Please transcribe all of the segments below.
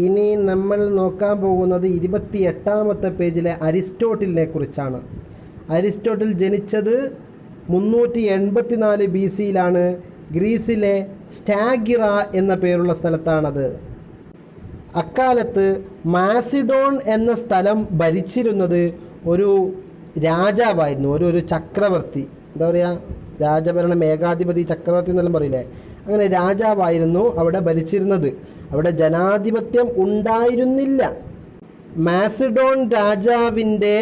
ഇനി നമ്മൾ നോക്കാൻ പോകുന്നത് 28-ാമത്തെ പേജിലെ അരിസ്റ്റോട്ടിലിനെ കുറിച്ചാണ്. അരിസ്റ്റോട്ടിൽ ജനിച്ചത് 384 BC-യിലാണ്. ഗ്രീസിലെ സ്റ്റാഗിറ എന്ന പേരുള്ള സ്ഥലത്താണത്. അക്കാലത്ത് മാസിഡോൺ എന്ന സ്ഥലം ഭരിച്ചിരുന്നത് ഒരു രാജാവായിരുന്നു, ഒരു ചക്രവർത്തി. എന്താ പറയുക, രാജഭരണം, ഏകാധിപതി, ചക്രവർത്തി എന്നെല്ലാം പറയില്ലേ, അങ്ങനെ രാജാവായിരുന്നു അവിടെ ഭരിച്ചിരുന്നത്. അവിടെ ജനാധിപത്യം ഉണ്ടായിരുന്നില്ല. മാസിഡോൺ രാജാവിൻ്റെ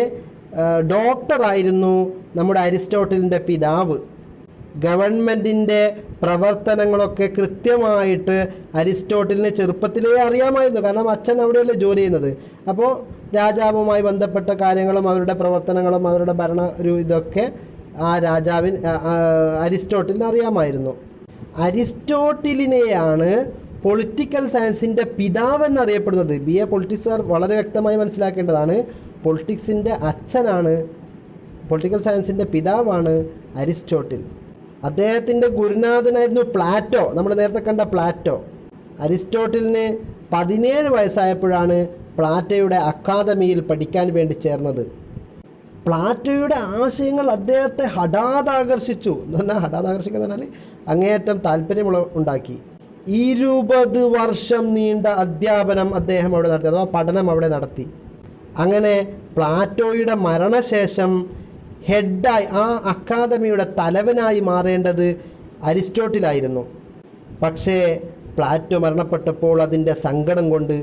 ഡോക്ടറായിരുന്നു നമ്മുടെ അരിസ്റ്റോട്ടിലിൻ്റെ പിതാവ്. ഗവൺമെൻറ്റിൻ്റെ പ്രവർത്തനങ്ങളൊക്കെ കൃത്യമായിട്ട് അരിസ്റ്റോട്ടിലിന് ചെറുപ്പത്തിലേ അറിയാമായിരുന്നു. കാരണം അച്ഛൻ അവിടെയല്ലേ ജോലി ചെയ്യുന്നത്. അപ്പോൾ രാജാവുമായി ബന്ധപ്പെട്ട കാര്യങ്ങളും അവരുടെ പ്രവർത്തനങ്ങളും അവരുടെ ഭരണ ഇതൊക്കെ ആ അരിസ്റ്റോട്ടിലിന് അറിയാമായിരുന്നു. അരിസ്റ്റോട്ടിലിനെയാണ് പൊളിറ്റിക്കൽ സയൻസിൻ്റെ പിതാവ് എന്നറിയപ്പെടുന്നത്. BA പൊളിറ്റിക്സുകാർ വളരെ വ്യക്തമായി മനസ്സിലാക്കേണ്ടതാണ്. പൊളിറ്റിക്സിൻ്റെ അച്ഛനാണ്, പൊളിറ്റിക്കൽ സയൻസിൻ്റെ പിതാവാണ് അരിസ്റ്റോട്ടിൽ. അദ്ദേഹത്തിൻ്റെ ഗുരുനാഥനായിരുന്നു പ്ലാറ്റോ, നമ്മൾ നേരത്തെ കണ്ട പ്ലാറ്റോ. അരിസ്റ്റോട്ടിലിന് 17 വയസ്സായപ്പോഴാണ് പ്ലാറ്റോയുടെ അക്കാദമിയിൽ പഠിക്കാൻ വേണ്ടി ചേർന്നത്. പ്ലാറ്റോയുടെ ആശയങ്ങൾ അദ്ദേഹത്തെ ഹഠാതാകർഷിച്ചു. എന്ന് പറഞ്ഞാൽ ഹഠാതാകർഷിക്കുക എന്ന് പറഞ്ഞാൽ അങ്ങേയറ്റം താല്പര്യമുള്ള ഉണ്ടാക്കി. 20 വർഷം നീണ്ട അധ്യാപനം അദ്ദേഹം അവിടെ നടത്തി, അഥവാ പഠനം അവിടെ നടത്തി. അങ്ങനെ പ്ലാറ്റോയുടെ മരണശേഷം ഹെഡായി, ആ അക്കാദമിയുടെ തലവനായി മാറേണ്ടത് അരിസ്റ്റോട്ടിലായിരുന്നു. പക്ഷേ പ്ലാറ്റോ മരണപ്പെട്ടപ്പോൾ അതിൻ്റെ സങ്കടം കൊണ്ട്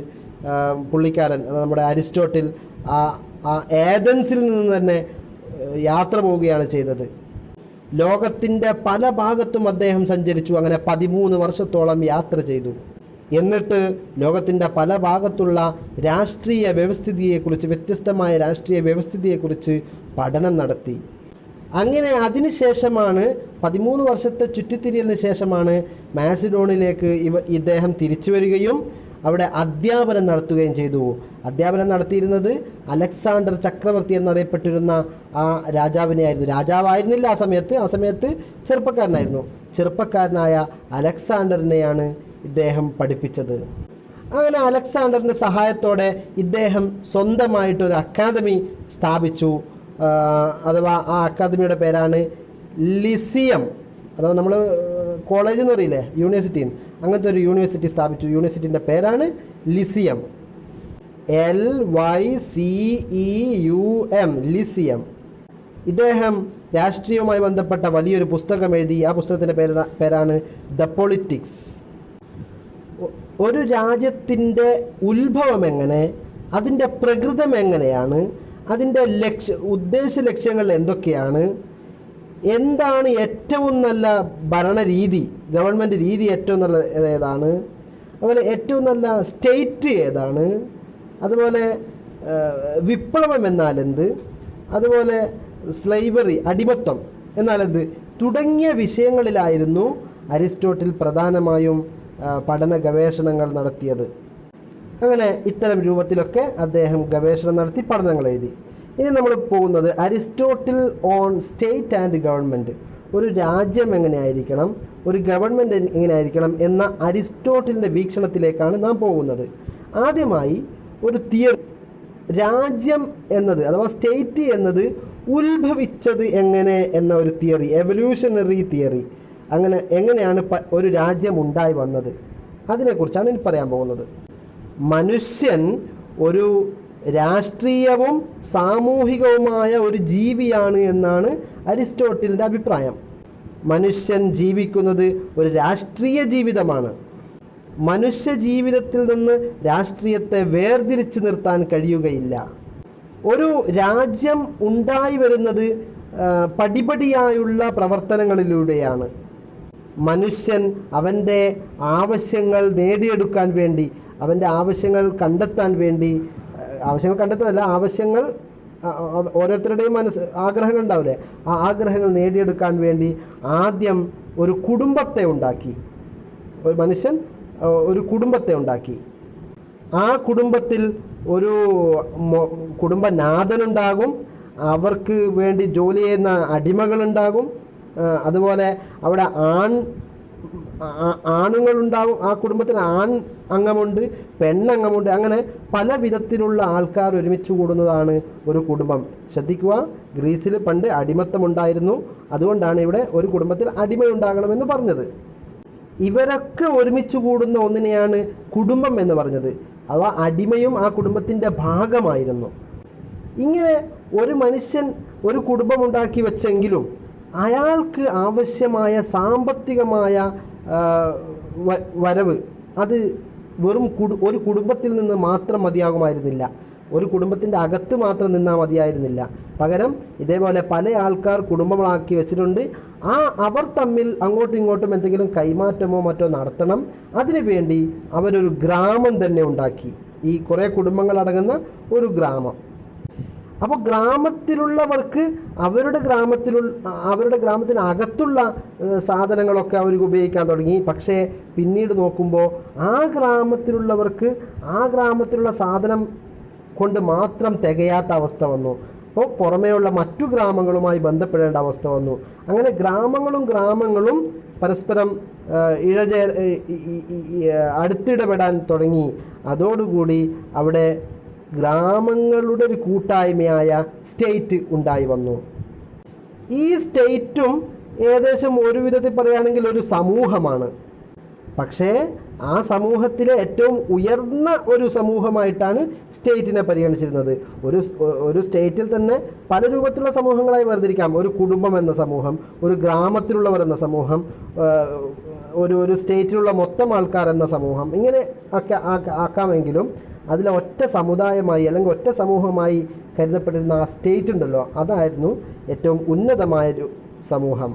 പുള്ളിക്കാരൻ, നമ്മുടെ അരിസ്റ്റോട്ടിൽ ഏഥൻസിൽ നിന്ന് തന്നെ യാത്ര പോവുകയാണ് ചെയ്തത്. ലോകത്തിൻ്റെ പല ഭാഗത്തും അദ്ദേഹം സഞ്ചരിച്ചു. അങ്ങനെ 13 വർഷത്തോളം യാത്ര ചെയ്തു. എന്നിട്ട് ലോകത്തിൻ്റെ പല ഭാഗത്തുള്ള രാഷ്ട്രീയ വ്യവസ്ഥിതിയെക്കുറിച്ച്, വ്യത്യസ്തമായ രാഷ്ട്രീയ വ്യവസ്ഥിതിയെക്കുറിച്ച് പഠനം നടത്തി. അങ്ങനെ അതിനുശേഷമാണ് 13 വർഷത്തെ ചുറ്റിത്തിരിയലിന് ശേഷമാണ് മാസിഡോണിലേക്ക് ഇദ്ദേഹം തിരിച്ചു വരികയും അവിടെ അധ്യാപനം നടത്തുകയും ചെയ്തു. അധ്യാപനം നടത്തിയിരുന്നത് അലക്സാണ്ടർ ചക്രവർത്തി എന്നറിയപ്പെട്ടിരുന്ന ആ രാജാവിനെയായിരുന്നു. രാജാവായിരുന്നില്ല ആ സമയത്ത് ചെറുപ്പക്കാരനായിരുന്നു. ചെറുപ്പക്കാരനായ അലക്സാണ്ടറിനെയാണ് ഇദ്ദേഹം പഠിപ്പിച്ചത്. അങ്ങനെ അലക്സാണ്ടറിൻ്റെ സഹായത്തോടെ ഇദ്ദേഹം സ്വന്തമായിട്ടൊരു അക്കാദമി സ്ഥാപിച്ചു. അഥവാ ആ അക്കാദമിയുടെ പേരാണ് ലിസിയം. അഥവാ നമ്മൾ കോളേജ് എന്ന് പറയില്ലേ, യൂണിവേഴ്സിറ്റി, അങ്ങനത്തെ ഒരു യൂണിവേഴ്സിറ്റി സ്ഥാപിച്ചു. യൂണിവേഴ്സിറ്റിൻ്റെ പേരാണ് ലിസിയം, LYCEUM, ലിസിയം. ഇദ്ദേഹം രാഷ്ട്രീയവുമായി ബന്ധപ്പെട്ട വലിയൊരു പുസ്തകം എഴുതി. ആ പുസ്തകത്തിൻ്റെ പേരാണ് ദ പൊളിറ്റിക്സ്. ഒരു രാജ്യത്തിൻ്റെ ഉത്ഭവം എങ്ങനെ, അതിൻ്റെ പ്രകൃതം എങ്ങനെയാണ്, അതിൻ്റെ ഉദ്ദേശ ലക്ഷ്യങ്ങൾ എന്തൊക്കെയാണ്, എന്താണ് ഏറ്റവും നല്ല ഭരണരീതി, ഗവൺമെൻറ് രീതി ഏറ്റവും നല്ല ഏതാണ്, അതുപോലെ ഏറ്റവും നല്ല സ്റ്റേറ്റ് ഏതാണ്, അതുപോലെ വിപ്ലവം എന്നാലെന്ത്, അതുപോലെ സ്ലൈവറി, അടിമത്വം എന്നാലെന്ത് തുടങ്ങിയ വിഷയങ്ങളിലായിരുന്നു അരിസ്റ്റോട്ടിൽ പ്രധാനമായും പഠന ഗവേഷണങ്ങൾ നടത്തിയത്. അങ്ങനെ ഇത്തരം രൂപത്തിലൊക്കെ അദ്ദേഹം ഗവേഷണം നടത്തി പഠനങ്ങൾ എഴുതി. ഇനി നമ്മൾ പോകുന്നത് Aristotle on state and government. ഒരു രാജ്യം എങ്ങനെയായിരിക്കണം, ഒരു ഗവൺമെൻറ് എങ്ങനെയായിരിക്കണം എന്ന അരിസ്റ്റോട്ടിലിൻ്റെ വീക്ഷണത്തിലേക്കാണ് നാം പോകുന്നത്. ആദ്യമായി ഒരു തിയറി, രാജ്യം എന്നത് അഥവാ സ്റ്റേറ്റ് എന്നത് ഉത്ഭവിച്ചത് എങ്ങനെ എന്ന ഒരു തിയറി, എവല്യൂഷണറി തിയറി. അങ്ങനെ എങ്ങനെയാണ് ഒരു രാജ്യം ഉണ്ടായി വന്നത്, അതിനെക്കുറിച്ചാണ് ഇനി പറയാൻ പോകുന്നത്. മനുഷ്യൻ ഒരു രാഷ്ട്രീയവും സാമൂഹികവുമായ ഒരു ജീവിയാണ് എന്നാണ് അരിസ്റ്റോട്ടിലിൻ്റെ അഭിപ്രായം. മനുഷ്യൻ ജീവിക്കുന്നത് ഒരു രാഷ്ട്രീയ ജീവിതമാണ്. മനുഷ്യ ജീവിതത്തിൽ നിന്ന് രാഷ്ട്രീയത്തെ വേർതിരിച്ച് നിർത്താൻ കഴിയുകയില്ല. ഒരു രാജ്യം ഉണ്ടായി വരുന്നത് പടിപടിയായുള്ള പ്രവർത്തനങ്ങളിലൂടെയാണ്. മനുഷ്യൻ അവൻ്റെ ആവശ്യങ്ങൾ നേടിയെടുക്കാൻ വേണ്ടി, അവൻ്റെ ആവശ്യങ്ങൾ കണ്ടെത്താൻ വേണ്ടി, ആവശ്യങ്ങൾ ഓരോരുത്തരുടെയും ആഗ്രഹങ്ങൾ ഉണ്ടാവില്ലേ, ആ ആഗ്രഹങ്ങൾ നേടിയെടുക്കാൻ വേണ്ടി ആദ്യം ഒരു കുടുംബത്തെ ഉണ്ടാക്കി. ഒരു മനുഷ്യൻ ഒരു കുടുംബത്തെ ഉണ്ടാക്കി. ആ കുടുംബത്തിൽ ഒരു കുടുംബനാഥനുണ്ടാകും, അവർക്ക് വേണ്ടി ജോലി ചെയ്യുന്ന അടിമകളുണ്ടാകും, അതുപോലെ അവിടെ ആണുങ്ങളുണ്ടാവും, ആ കുടുംബത്തിൽ ആൺ അംഗമുണ്ട്, പെണ്ണംഗമുണ്ട്, അങ്ങനെ പല വിധത്തിലുള്ള ആൾക്കാർ ഒരുമിച്ച് കൂടുന്നതാണ് ഒരു കുടുംബം. ശ്രദ്ധിക്കുക, ഗ്രീസിൽ പണ്ട് അടിമത്തമുണ്ടായിരുന്നു. അതുകൊണ്ടാണ് ഇവിടെ ഒരു കുടുംബത്തിൽ അടിമയുണ്ടാകണമെന്ന് പറഞ്ഞത്. ഇവരൊക്കെ ഒരുമിച്ച് കൂടുന്ന ഒന്നിനെയാണ് കുടുംബം എന്ന് പറഞ്ഞത്. അഥവാ അടിമയും ആ കുടുംബത്തിൻ്റെ ഭാഗമായിരുന്നു. ഇങ്ങനെ ഒരു മനുഷ്യൻ ഒരു കുടുംബം ഉണ്ടാക്കി വെച്ചെങ്കിലും അയാൾക്ക് ആവശ്യമായ സാമ്പത്തികമായ വരവ് അത് വെറും ഒരു കുടുംബത്തിൽ നിന്ന് മാത്രം മതിയാകുമായിരുന്നില്ല, ഒരു കുടുംബത്തിൻ്റെ അകത്ത് മാത്രം നിന്നാൽ മതിയായിരുന്നില്ല. പകരം ഇതേപോലെ പല ആൾക്കാർ കുടുംബങ്ങളാക്കി വെച്ചിട്ടുണ്ട്. അവർ തമ്മിൽ അങ്ങോട്ടും ഇങ്ങോട്ടും എന്തെങ്കിലും കൈമാറ്റമോ മറ്റോ നടത്തണം. അതിനുവേണ്ടി അവരൊരു ഗ്രാമം തന്നെ ഉണ്ടാക്കി, ഈ കുറേ കുടുംബങ്ങൾ അടങ്ങുന്ന ഒരു ഗ്രാമം. അപ്പോൾ ഗ്രാമത്തിലുള്ളവർക്ക് അവരുടെ ഗ്രാമത്തിനകത്തുള്ള സാധനങ്ങളൊക്കെ അവർക്ക് ഉപയോഗിക്കാൻ തുടങ്ങി. പക്ഷേ പിന്നീട് നോക്കുമ്പോൾ ആ ഗ്രാമത്തിലുള്ളവർക്ക് ആ ഗ്രാമത്തിലുള്ള സാധനം കൊണ്ട് മാത്രം തികയാത്ത അവസ്ഥ വന്നു. അപ്പോൾ പുറമേയുള്ള മറ്റു ഗ്രാമങ്ങളുമായി ബന്ധപ്പെടേണ്ട അവസ്ഥ വന്നു. അങ്ങനെ ഗ്രാമങ്ങളും പരസ്പരം അടുത്തിടപെടാൻ തുടങ്ങി. അതോടുകൂടി അവിടെ ഗ്രാമങ്ങളുടെ ഒരു കൂട്ടായ്മയായ സ്റ്റേറ്റ് ഉണ്ടായി വന്നു. ഈ സ്റ്റേറ്റും ഏകദേശം ഒരു വിധത്തിൽ പറയുകയാണെങ്കിൽ ഒരു സമൂഹമാണ്. പക്ഷേ ആ സമൂഹത്തിലെ ഏറ്റവും ഉയർന്ന ഒരു സമൂഹമായിട്ടാണ് സ്റ്റേറ്റിനെ പരിഗണിച്ചിരുന്നത്. ഒരു സ്റ്റേറ്റിൽ തന്നെ പല രൂപത്തിലുള്ള സമൂഹങ്ങളായി വേർതിരിക്കാം. ഒരു കുടുംബം എന്ന സമൂഹം, ഒരു ഗ്രാമത്തിലുള്ളവർ എന്ന സമൂഹം, ഒരു സ്റ്റേറ്റിലുള്ള മൊത്തം ആൾക്കാർ എന്ന സമൂഹം, ഇങ്ങനെ ഒക്കെ ആക്കാമെങ്കിലും അതിലെ ഒറ്റ സമുദായമായി അല്ലെങ്കിൽ ഒറ്റ സമൂഹമായി കരുതപ്പെട്ടിരുന്ന ആ സ്റ്റേറ്റ് ഉണ്ടല്ലോ, അതായിരുന്നു ഏറ്റവും ഉന്നതമായൊരു സമൂഹം.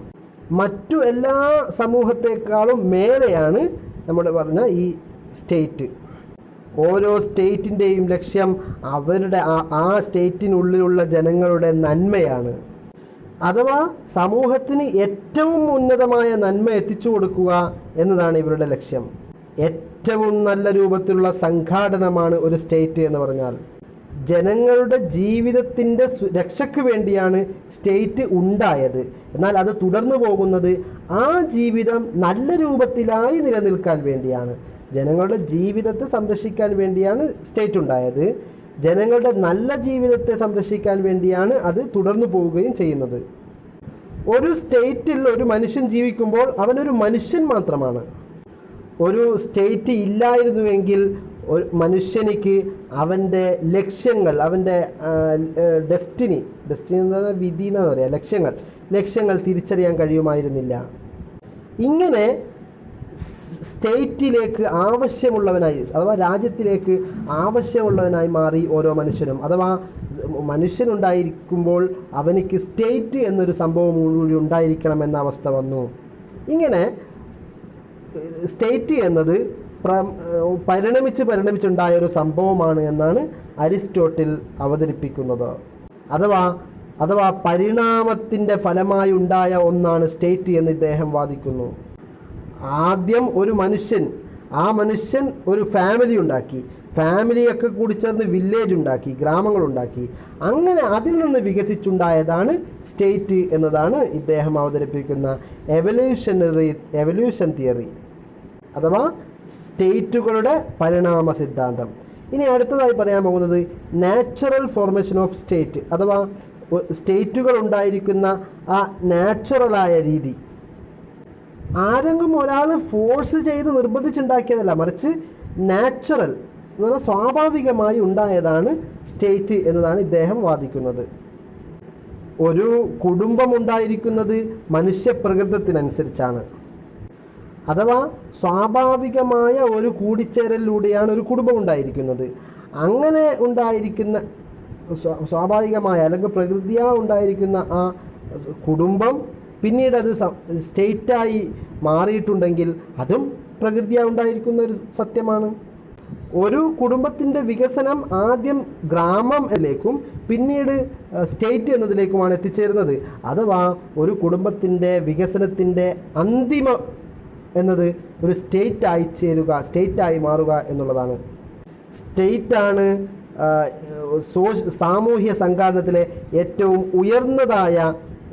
മറ്റു എല്ലാ സമൂഹത്തെക്കാളും മേലെയാണ് നമ്മൾ പറഞ്ഞ ഈ സ്റ്റേറ്റ്. ഓരോ സ്റ്റേറ്റിൻ്റെയും ലക്ഷ്യം അവരുടെ ആ സ്റ്റേറ്റിനുള്ളിലുള്ള ജനങ്ങളുടെ നന്മയാണ്. അഥവാ സമൂഹത്തിന് ഏറ്റവും ഉന്നതമായ നന്മ എത്തിച്ചു കൊടുക്കുക എന്നതാണ് ഇവരുടെ ലക്ഷ്യം. ഏറ്റവും നല്ല രൂപത്തിലുള്ള സംഘാടനമാണ് ഒരു സ്റ്റേറ്റ് എന്ന് പറഞ്ഞാൽ. ജനങ്ങളുടെ ജീവിതത്തിൻ്റെ രക്ഷയ്ക്ക് വേണ്ടിയാണ് സ്റ്റേറ്റ് ഉണ്ടായത്. എന്നാൽ അത് തുടർന്നു പോകുന്നത് ആ ജീവിതം നല്ല രൂപത്തിലായി നിലനിൽക്കാൻ വേണ്ടിയാണ്. ജനങ്ങളുടെ ജീവിതത്തെ സംരക്ഷിക്കാൻ വേണ്ടിയാണ് സ്റ്റേറ്റ് ഉണ്ടായത്. ജനങ്ങളുടെ നല്ല ജീവിതത്തെ സംരക്ഷിക്കാൻ വേണ്ടിയാണ് അത് തുടർന്നു പോവുകയും ചെയ്യുന്നത്. ഒരു സ്റ്റേറ്റിൽ ഒരു മനുഷ്യൻ ജീവിക്കുമ്പോൾ അവനൊരു മനുഷ്യൻ മാത്രമാണ്. ഒരു സ്റ്റേറ്റ് ഇല്ലായിരുന്നുവെങ്കിൽ ഒരു മനുഷ്യനിക്ക് അവൻ്റെ ലക്ഷ്യങ്ങൾ, അവൻ്റെ ഡെസ്റ്റിനി എന്ന് പറഞ്ഞാൽ വിധി എന്ന് പറയാം, ലക്ഷ്യങ്ങൾ തിരിച്ചറിയാൻ കഴിയുമായിരുന്നില്ല. ഇങ്ങനെ സ്റ്റേറ്റിലേക്ക് ആവശ്യമുള്ളവനായി, അഥവാ രാജ്യത്തിലേക്ക് ആവശ്യമുള്ളവനായി മാറി ഓരോ മനുഷ്യനും. അഥവാ മനുഷ്യനുണ്ടായിരിക്കുമ്പോൾ അവനിക്ക് സ്റ്റേറ്റ് എന്നൊരു സംഭവം കൂടി ഉണ്ടായിരിക്കണമെന്ന അവസ്ഥ വന്നു. ഇങ്ങനെ സ്റ്റേറ്റ് എന്നത് പരിണമിച്ചുണ്ടായ ഒരു സംഭവമാണ് എന്നാണ് അരിസ്റ്റോട്ടിൽ അവതരിപ്പിക്കുന്നത്. അഥവാ പരിണാമത്തിൻ്റെ ഫലമായി ഉണ്ടായ ഒന്നാണ് സ്റ്റേറ്റ് എന്ന് ഇദ്ദേഹം വാദിക്കുന്നു. ആദ്യം ഒരു മനുഷ്യൻ ഒരു ഫാമിലി ഉണ്ടാക്കി, ഫാമിലിയൊക്കെ കൂടി ചേർന്ന് വില്ലേജ് ഉണ്ടാക്കി, ഗ്രാമങ്ങളുണ്ടാക്കി. അങ്ങനെ അതിൽ നിന്ന് വികസിച്ചുണ്ടായതാണ് സ്റ്റേറ്റ് എന്നതാണ് ഇദ്ദേഹം അവതരിപ്പിക്കുന്ന എവല്യൂഷൻ തിയറി അഥവാ സ്റ്റേറ്റുകളുടെ പരിണാമ സിദ്ധാന്തം. ഇനി അടുത്തതായി പറയാൻ പോകുന്നത് നാച്ചുറൽ ഫോർമേഷൻ ഓഫ് സ്റ്റേറ്റ് അഥവാ സ്റ്റേറ്റുകൾ ഉണ്ടായിരിക്കുന്ന ആ നാച്ചുറലായ രീതി. ആരെങ്കിലും ഒരാൾ ഫോഴ്സ് ചെയ്ത് നിർബന്ധിച്ചുണ്ടാക്കിയതല്ല, മറിച്ച് നാച്ചുറൽ എന്ന് പറഞ്ഞാൽ സ്വാഭാവികമായി ഉണ്ടായതാണ് സ്റ്റേറ്റ് എന്നതാണ് ഇദ്ദേഹം വാദിക്കുന്നത്. ഒരു കുടുംബം ഉണ്ടായിരിക്കുന്നത് മനുഷ്യപ്രകൃതത്തിനനുസരിച്ചാണ്. അഥവാ സ്വാഭാവികമായ ഒരു കൂടിച്ചേരലിലൂടെയാണ് ഒരു കുടുംബം ഉണ്ടായിരിക്കുന്നത്. അങ്ങനെ ഉണ്ടായിരിക്കുന്ന സ്വാഭാവികമായ അല്ലെങ്കിൽ പ്രകൃതിയാ ഉണ്ടായിരിക്കുന്ന ആ കുടുംബം പിന്നീട് അത് സ്റ്റേറ്റായി മാറിയിട്ടുണ്ടെങ്കിൽ അതും പ്രകൃതിയാ ഉണ്ടായിരിക്കുന്ന ഒരു സത്യമാണ്. ഒരു കുടുംബത്തിൻ്റെ വികസനം ആദ്യം ഗ്രാമത്തിലേക്കും പിന്നീട് സ്റ്റേറ്റ് എന്നതിലേക്കുമാണ് എത്തിച്ചേരുന്നത്. അഥവാ ഒരു കുടുംബത്തിൻ്റെ വികസനത്തിൻ്റെ അന്തിമം എന്നത് ഒരു സ്റ്റേറ്റായി മാറുക എന്നുള്ളതാണ്. സ്റ്റേറ്റാണ് സാമൂഹ്യ സംഘാടനത്തിലെ ഏറ്റവും ഉയർന്നതായ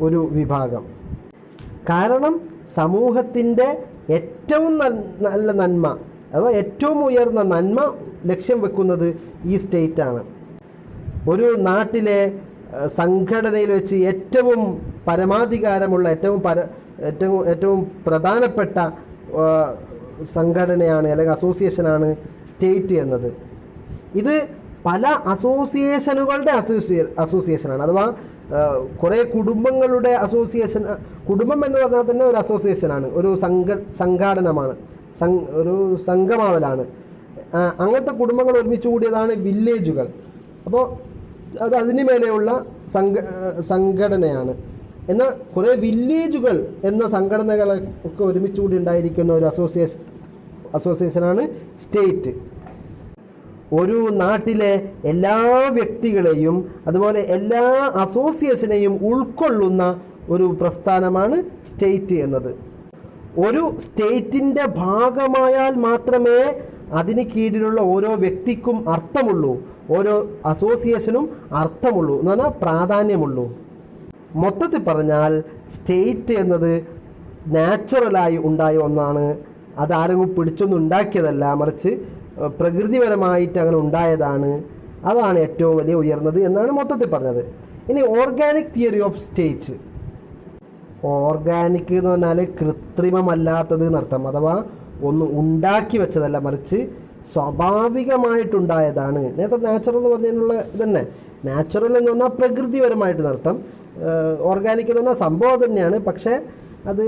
ഒരു വിഭാഗം. കാരണം സമൂഹത്തിൻ്റെ ഏറ്റവും നല്ല നന്മ അഥവാ ഏറ്റവും ഉയർന്ന നന്മ ലക്ഷ്യം വെക്കുന്നത് ഈ സ്റ്റേറ്റാണ്. ഒരു നാട്ടിലെ സംഘടനയിൽ വെച്ച് ഏറ്റവും പരമാധികാരമുള്ള ഏറ്റവും പ്രധാനപ്പെട്ട സംഘടനയാണ് അല്ലെങ്കിൽ അസോസിയേഷനാണ് സ്റ്റേറ്റ് എന്നത്. ഇത് പല അസോസിയേഷനുകളുടെ അസോസിയേഷനാണ്. അഥവാ കുറേ കുടുംബങ്ങളുടെ അസോസിയേഷൻ. കുടുംബം എന്ന് പറഞ്ഞാൽ തന്നെ ഒരു അസോസിയേഷനാണ്, ഒരു സംഘാടനമാണ്, ഒരു സംഘമാവലാണ്. അങ്ങനത്തെ കുടുംബങ്ങൾ ഒരുമിച്ച് കൂടിയതാണ് വില്ലേജുകൾ. അപ്പോൾ അതിന് മേലെയുള്ള സംഘടനയാണ്. എന്നാൽ കുറേ വില്ലേജുകൾ എന്ന സംഘടനകളെ ഒക്കെ ഒരുമിച്ച് കൂടി ഉണ്ടായിരിക്കുന്ന ഒരു അസോസിയേഷനാണ് സ്റ്റേറ്റ്. ഒരു നാട്ടിലെ എല്ലാ വ്യക്തികളെയും അതുപോലെ എല്ലാ അസോസിയേഷനെയും ഉൾക്കൊള്ളുന്ന ഒരു പ്രസ്ഥാനമാണ് സ്റ്റേറ്റ് എന്നത്. ഒരു സ്റ്റേറ്റിൻ്റെ ഭാഗമായാൽ മാത്രമേ അതിന് കീഴിലുള്ള ഓരോ വ്യക്തിക്കും അർത്ഥമുള്ളൂ, ഓരോ അസോസിയേഷനും അർത്ഥമുള്ളൂ എന്ന് പറഞ്ഞാൽ പ്രാധാന്യമുള്ളൂ. മൊത്തത്തിൽ പറഞ്ഞാൽ സ്റ്റേറ്റ് എന്നത് നാച്ചുറലായി ഉണ്ടായ ഒന്നാണ്. അതാരെങ്കിലും പിടിച്ചൊന്നും ഉണ്ടാക്കിയതല്ല, മറിച്ച് പ്രകൃതിപരമായിട്ട് അങ്ങനെ ഉണ്ടായതാണ്. അതാണ് ഏറ്റവും വലിയ ഉയർന്നത് എന്നാണ് മൊത്തത്തിൽ പറഞ്ഞത്. ഇനി organic theory of state. Organic എന്ന് പറഞ്ഞാൽ കൃത്രിമമല്ലാത്തത് എന്നർത്ഥം. അഥവാ ഒന്നും ഉണ്ടാക്കി വെച്ചതല്ല, മറിച്ച് സ്വാഭാവികമായിട്ടുണ്ടായതാണ്. നേരത്തെ നാച്ചുറൽ എന്ന് പറഞ്ഞതിനുള്ള ഇതന്നെ. നാച്ചുറൽ എന്ന് പറഞ്ഞാൽ പ്രകൃതിപരമായിട്ട് നർത്ഥം. ഓർഗാനിക് എന്ന് പറഞ്ഞാൽ സംഭവം തന്നെയാണ്, പക്ഷേ അത്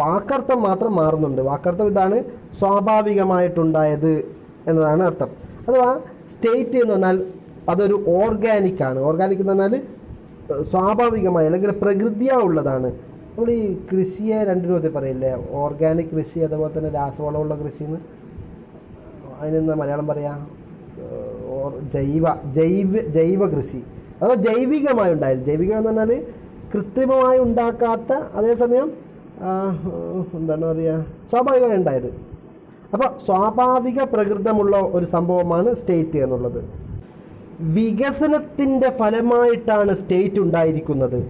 വാക്കർത്ഥം മാത്രം മാറുന്നുണ്ട്. വാക്കർത്ഥം ഇതാണ്, സ്വാഭാവികമായിട്ടുണ്ടായത് എന്നതാണ് അർത്ഥം. അഥവാ സ്റ്റേറ്റ് എന്ന് പറഞ്ഞാൽ അതൊരു ഓർഗാനിക്കാണ്. ഓർഗാനിക് എന്ന് പറഞ്ഞാൽ സ്വാഭാവികമായി അല്ലെങ്കിൽ പ്രകൃതിയാ ഉള്ളതാണ്. നമ്മൾ ഈ കൃഷിയെ രണ്ട് രൂപത്തിൽ പറയില്ലേ, ഓർഗാനിക് കൃഷി അതുപോലെ തന്നെ രാസവളമുള്ള കൃഷി എന്ന്. അതിനെന്താ മലയാളം പറയാ? ജൈവ കൃഷി. അഥവാ ജൈവികമായി ഉണ്ടായത്. ജൈവികം എന്ന് പറഞ്ഞാൽ കൃത്രിമമായി ഉണ്ടാക്കാത്ത, അതേസമയം എന്താണ് പറയുക, സ്വാഭാവികമായി ഉണ്ടായത്. അപ്പോൾ സ്വാഭാവിക പ്രകൃതമുള്ള ഒരു സംഭവമാണ് സ്റ്റേറ്റ് എന്നുള്ളത്. വികസനത്തിൻ്റെ ഫലമായിട്ടാണ് സ്റ്റേറ്റ് ഉണ്ടായിരിക്കുന്നത്.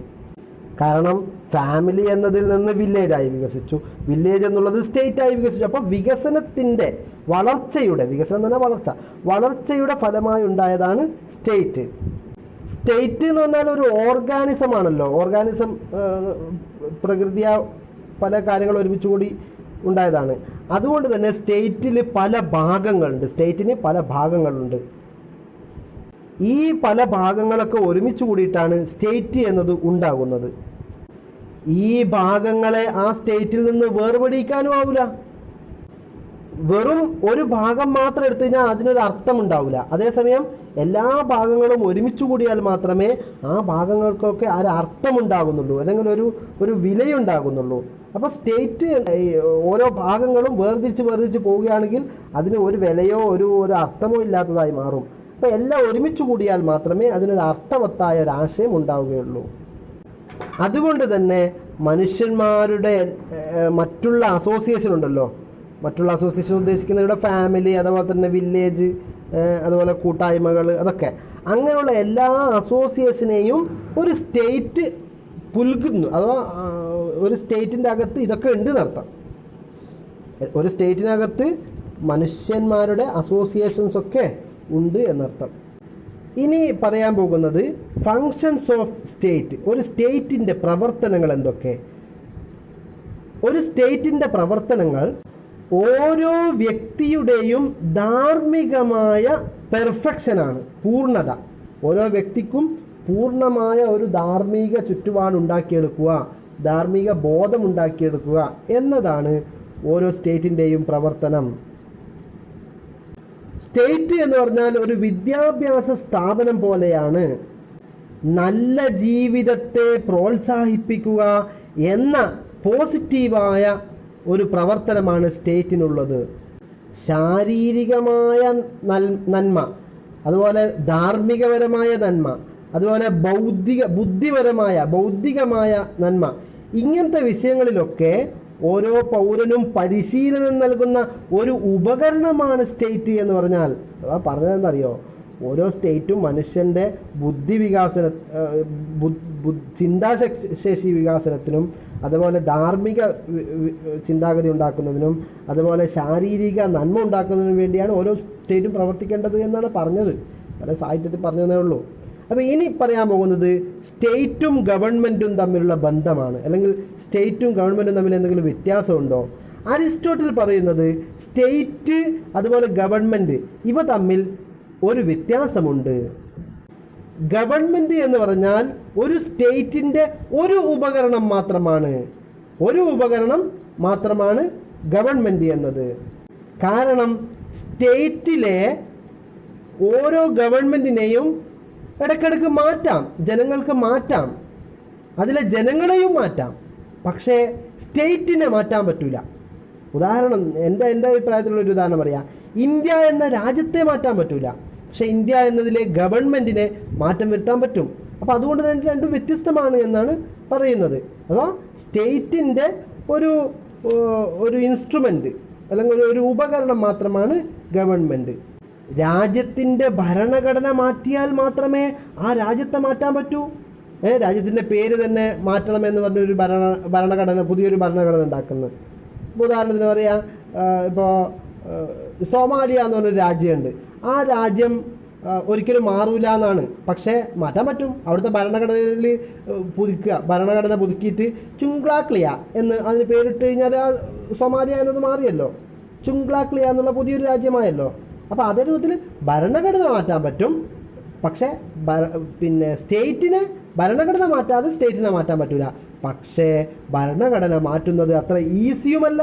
കാരണം ഫാമിലി എന്നതിൽ നിന്ന് വില്ലേജായി വികസിച്ചു, വില്ലേജ് എന്നുള്ളത് സ്റ്റേറ്റായി വികസിച്ചു. അപ്പോൾ വികസനത്തിൻ്റെ വികസനം എന്ന് പറഞ്ഞാൽ വളർച്ചയുടെ ഫലമായി ഉണ്ടായതാണ് സ്റ്റേറ്റ്. സ്റ്റേറ്റ് എന്ന് പറഞ്ഞാൽ ഒരു ഓർഗാനിസമാണല്ലോ. ഓർഗാനിസം പ്രകൃതിയ പല കാര്യങ്ങൾ ഒരുമിച്ച് കൂടി ഉണ്ടായതാണ്. അതുകൊണ്ട് തന്നെ സ്റ്റേറ്റിന് പല ഭാഗങ്ങളുണ്ട്. ഈ പല ഭാഗങ്ങളൊക്കെ ഒരുമിച്ച് കൂടിയിട്ടാണ് സ്റ്റേറ്റ് എന്നത് ഉണ്ടാകുന്നത്. ഈ ഭാഗങ്ങളെ ആ സ്റ്റേറ്റിൽ നിന്ന് വേർപെടിക്കാനും ആവില്ല. വെറും ഒരു ഭാഗം മാത്രം എടുത്തു കഴിഞ്ഞാൽ അതിനൊരു അർത്ഥം ഉണ്ടാവില്ല. അതേസമയം എല്ലാ ഭാഗങ്ങളും ഒരുമിച്ച് കൂടിയാൽ മാത്രമേ ആ ഭാഗങ്ങൾക്കൊക്കെ ഒരു അർത്ഥമുണ്ടാകുന്നുള്ളൂ, അല്ലെങ്കിൽ ഒരു വിലയുണ്ടാകുന്നുള്ളൂ. അപ്പോൾ സ്റ്റേറ്റ് ഓരോ ഭാഗങ്ങളും വേർതിരിച്ച് പോവുകയാണെങ്കിൽ അതിന് ഒരു വിലയോ ഒരു അർത്ഥമോ ഇല്ലാത്തതായി മാറും. അപ്പോൾ എല്ലാം ഒരുമിച്ച് കൂടിയാൽ മാത്രമേ അതിനൊരു അർത്ഥവത്തായ ഒരു ആശയം ഉണ്ടാവുകയുള്ളൂ. അതുകൊണ്ട് തന്നെ മനുഷ്യന്മാരുടെ മറ്റുള്ള അസോസിയേഷൻ ഉണ്ടല്ലോ, മറ്റുള്ള അസോസിയേഷൻ ഉദ്ദേശിക്കുന്ന ഇവിടെ ഫാമിലി, അതുപോലെ തന്നെ വില്ലേജ്, അതുപോലെ കൂട്ടായ്മകൾ, അതൊക്കെ അങ്ങനെയുള്ള എല്ലാ അസോസിയേഷനെയും ഒരു സ്റ്റേറ്റ് പുൽകുന്നു. അഥവാ ഒരു സ്റ്റേറ്റിൻ്റെ അകത്ത് ഇതൊക്കെ ഉണ്ട് എന്നർത്ഥം. ഒരു സ്റ്റേറ്റിനകത്ത് മനുഷ്യന്മാരുടെ അസോസിയേഷൻസൊക്കെ ഉണ്ട് എന്നർത്ഥം. ഇനി പറയാൻ പോകുന്നത് ഫങ്ഷൻസ് ഓഫ് സ്റ്റേറ്റ്. ഒരു സ്റ്റേറ്റിൻ്റെ പ്രവർത്തനങ്ങൾ എന്തൊക്കെ? ഒരു സ്റ്റേറ്റിൻ്റെ പ്രവർത്തനങ്ങൾ ഓരോ വ്യക്തിയുടെയും ധാർമ്മികമായ പെർഫെക്ഷനാണ്, പൂർണ്ണത. ഓരോ വ്യക്തിക്കും പൂർണ്ണമായ ഒരു ധാർമ്മിക ചുറ്റുപാടുണ്ടാക്കിയെടുക്കുക, ധാർമ്മിക ബോധമുണ്ടാക്കിയെടുക്കുക എന്നതാണ് ഓരോ സ്റ്റേറ്റിൻ്റെയും പ്രവർത്തനം. സ്റ്റേറ്റ് എന്ന് പറഞ്ഞാൽ ഒരു വിദ്യാഭ്യാസ സ്ഥാപനം പോലെയാണ്. നല്ല ജീവിതത്തെ പ്രോത്സാഹിപ്പിക്കുക എന്ന പോസിറ്റീവായ ഒരു പ്രവർത്തനമാണ് സ്റ്റേറ്റിനുള്ളത്. ശാരീരികമായ നന്മ, അതുപോലെ ധാർമ്മികപരമായ നന്മ, അതുപോലെ ബൗദ്ധികമായ നന്മ, ഇങ്ങനത്തെ വിഷയങ്ങളിലൊക്കെ ഓരോ പൗരനും പരിശീലനം നൽകുന്ന ഒരു ഉപകരണമാണ് സ്റ്റേറ്റ് എന്ന് പറഞ്ഞാൽ. പറഞ്ഞതെന്നറിയോ? ഓരോ സ്റ്റേറ്റും മനുഷ്യൻ്റെ ബുദ്ധി വികാസന ചിന്താശേഷി വികാസനത്തിനും അതുപോലെ ധാർമ്മിക ചിന്താഗതി ഉണ്ടാക്കുന്നതിനും അതുപോലെ ശാരീരിക നന്മ ഉണ്ടാക്കുന്നതിനും വേണ്ടിയാണ് ഓരോ സ്റ്റേറ്റും പ്രവർത്തിക്കേണ്ടത് എന്നാണ് പറഞ്ഞത്. പല സാഹിത്യത്തിൽ പറഞ്ഞതേ ഉള്ളൂ. അപ്പോൾ ഇനി പറയാൻ പോകുന്നത് സ്റ്റേറ്റും ഗവൺമെൻറ്റും തമ്മിലുള്ള ബന്ധമാണ്, അല്ലെങ്കിൽ സ്റ്റേറ്റും ഗവൺമെൻറ്റും തമ്മിൽ എന്തെങ്കിലും വ്യത്യാസമുണ്ടോ? അരിസ്റ്റോട്ടിൽ പറയുന്നത് സ്റ്റേറ്റ് അതുപോലെ ഗവൺമെൻറ് ഇവ തമ്മിൽ ഒരു വ്യത്യാസമുണ്ട്. ഗവൺമെൻറ് എന്ന് പറഞ്ഞാൽ ഒരു സ്റ്റേറ്റിൻ്റെ ഒരു ഉപകരണം മാത്രമാണ് ഗവൺമെൻറ് എന്നത്. കാരണം സ്റ്റേറ്റിലെ ഓരോ ഗവൺമെൻറ്റിനെയും ഇടയ്ക്കിടയ്ക്ക് മാറ്റാം, ജനങ്ങൾക്ക് മാറ്റാം, അതിലെ ജനങ്ങളെയും മാറ്റാം. പക്ഷേ സ്റ്റേറ്റിനെ മാറ്റാൻ പറ്റില്ല. ഉദാഹരണം എൻ്റെ അഭിപ്രായത്തിലുള്ളൊരു ഉദാഹരണം പറയാം. ഇന്ത്യ എന്ന രാജ്യത്തെ മാറ്റാൻ പറ്റില്ല, പക്ഷേ ഇന്ത്യ എന്നതിലെ ഗവൺമെൻറ്റിനെ മാറ്റം വരുത്താൻ പറ്റും. അപ്പോൾ അതുകൊണ്ട് തന്നെ രണ്ടും വ്യത്യസ്തമാണ് എന്നാണ് പറയുന്നത്. അഥവാ സ്റ്റേറ്റിൻ്റെ ഒരു ഇൻസ്ട്രുമെൻ്റ് അല്ലെങ്കിൽ ഒരു ഉപകരണം മാത്രമാണ് ഗവൺമെൻറ്. രാജ്യത്തിൻ്റെ ഭരണഘടന മാറ്റിയാൽ മാത്രമേ ആ രാജ്യത്തെ മാറ്റാൻ പറ്റൂ. രാജ്യത്തിൻ്റെ പേര് തന്നെ മാറ്റണമെന്ന് പറഞ്ഞൊരു പുതിയൊരു ഭരണഘടന ഉണ്ടാക്കുന്നത്. ഇപ്പോൾ ഉദാഹരണത്തിന് പറയാം, ഇപ്പോൾ സോമാലിയ എന്ന് പറഞ്ഞൊരു രാജ്യമുണ്ട്. ആ രാജ്യം ഒരിക്കലും മാറൂല എന്നാണ്, പക്ഷേ മാറ്റാൻ പറ്റും. അവിടുത്തെ ഭരണഘടനയിൽ ഭരണഘടന പുതുക്കിയിട്ട് ചുങ്ക്ലാക്ലിയ എന്ന് അതിന് പേരിട്ട് കഴിഞ്ഞാൽ ആ സോമാലിയ എന്നത് മാറിയല്ലോ, ചുങ്ക്ലാക്ലിയ എന്നുള്ള പുതിയൊരു രാജ്യമായല്ലോ. അപ്പോൾ അതേ രൂപത്തിൽ ഭരണഘടന മാറ്റാൻ പറ്റും, പക്ഷേ സ്റ്റേറ്റിനെ ഭരണഘടന മാറ്റാതെ സ്റ്റേറ്റിനെ മാറ്റാൻ പറ്റില്ല. പക്ഷേ ഭരണഘടന മാറ്റുന്നത് അത്ര ഈസിയുമല്ല.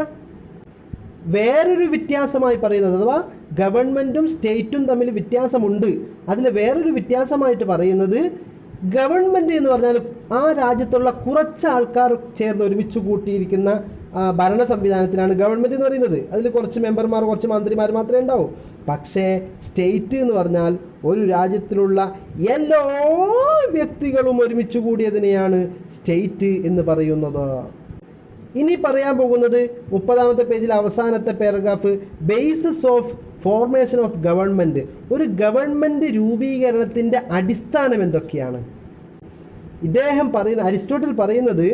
വേറൊരു വ്യത്യാസമായി പറയുന്നത്, അഥവാ ഗവൺമെൻറ്റും സ്റ്റേറ്റും തമ്മിൽ വ്യത്യാസമുണ്ട്. അതിൽ വേറൊരു വ്യത്യാസമായിട്ട് പറയുന്നത്, ഗവൺമെൻറ് എന്ന് പറഞ്ഞാൽ ആ രാജ്യത്തുള്ള കുറച്ച് ആൾക്കാർ ചേർന്ന് ഒരുമിച്ച് കൂട്ടിയിരിക്കുന്ന ഭരണ സംവിധാനത്തിനാണ് ഗവൺമെൻറ് എന്ന് പറയുന്നത്. അതിൽ കുറച്ച് മെമ്പർമാർ, കുറച്ച് മന്ത്രിമാർ മാത്രമേ ഉണ്ടാവൂ. പക്ഷേ സ്റ്റേറ്റ് എന്ന് പറഞ്ഞാൽ ഒരു രാജ്യത്തിലുള്ള എല്ലാ വ്യക്തികളും ഒരുമിച്ച് കൂടിയതിനെയാണ് സ്റ്റേറ്റ് എന്ന് പറയുന്നത്. ഇനി പറയാൻ പോകുന്നത് 30-ാമത്തെ പേജിൽ അവസാനത്തെ paragraph, basis of formation of government. ഒരു ഗവൺമെൻറ് രൂപീകരണത്തിൻ്റെ അടിസ്ഥാനം എന്തൊക്കെയാണ്? അരിസ്റ്റോട്ടിൽ പറയുന്നത്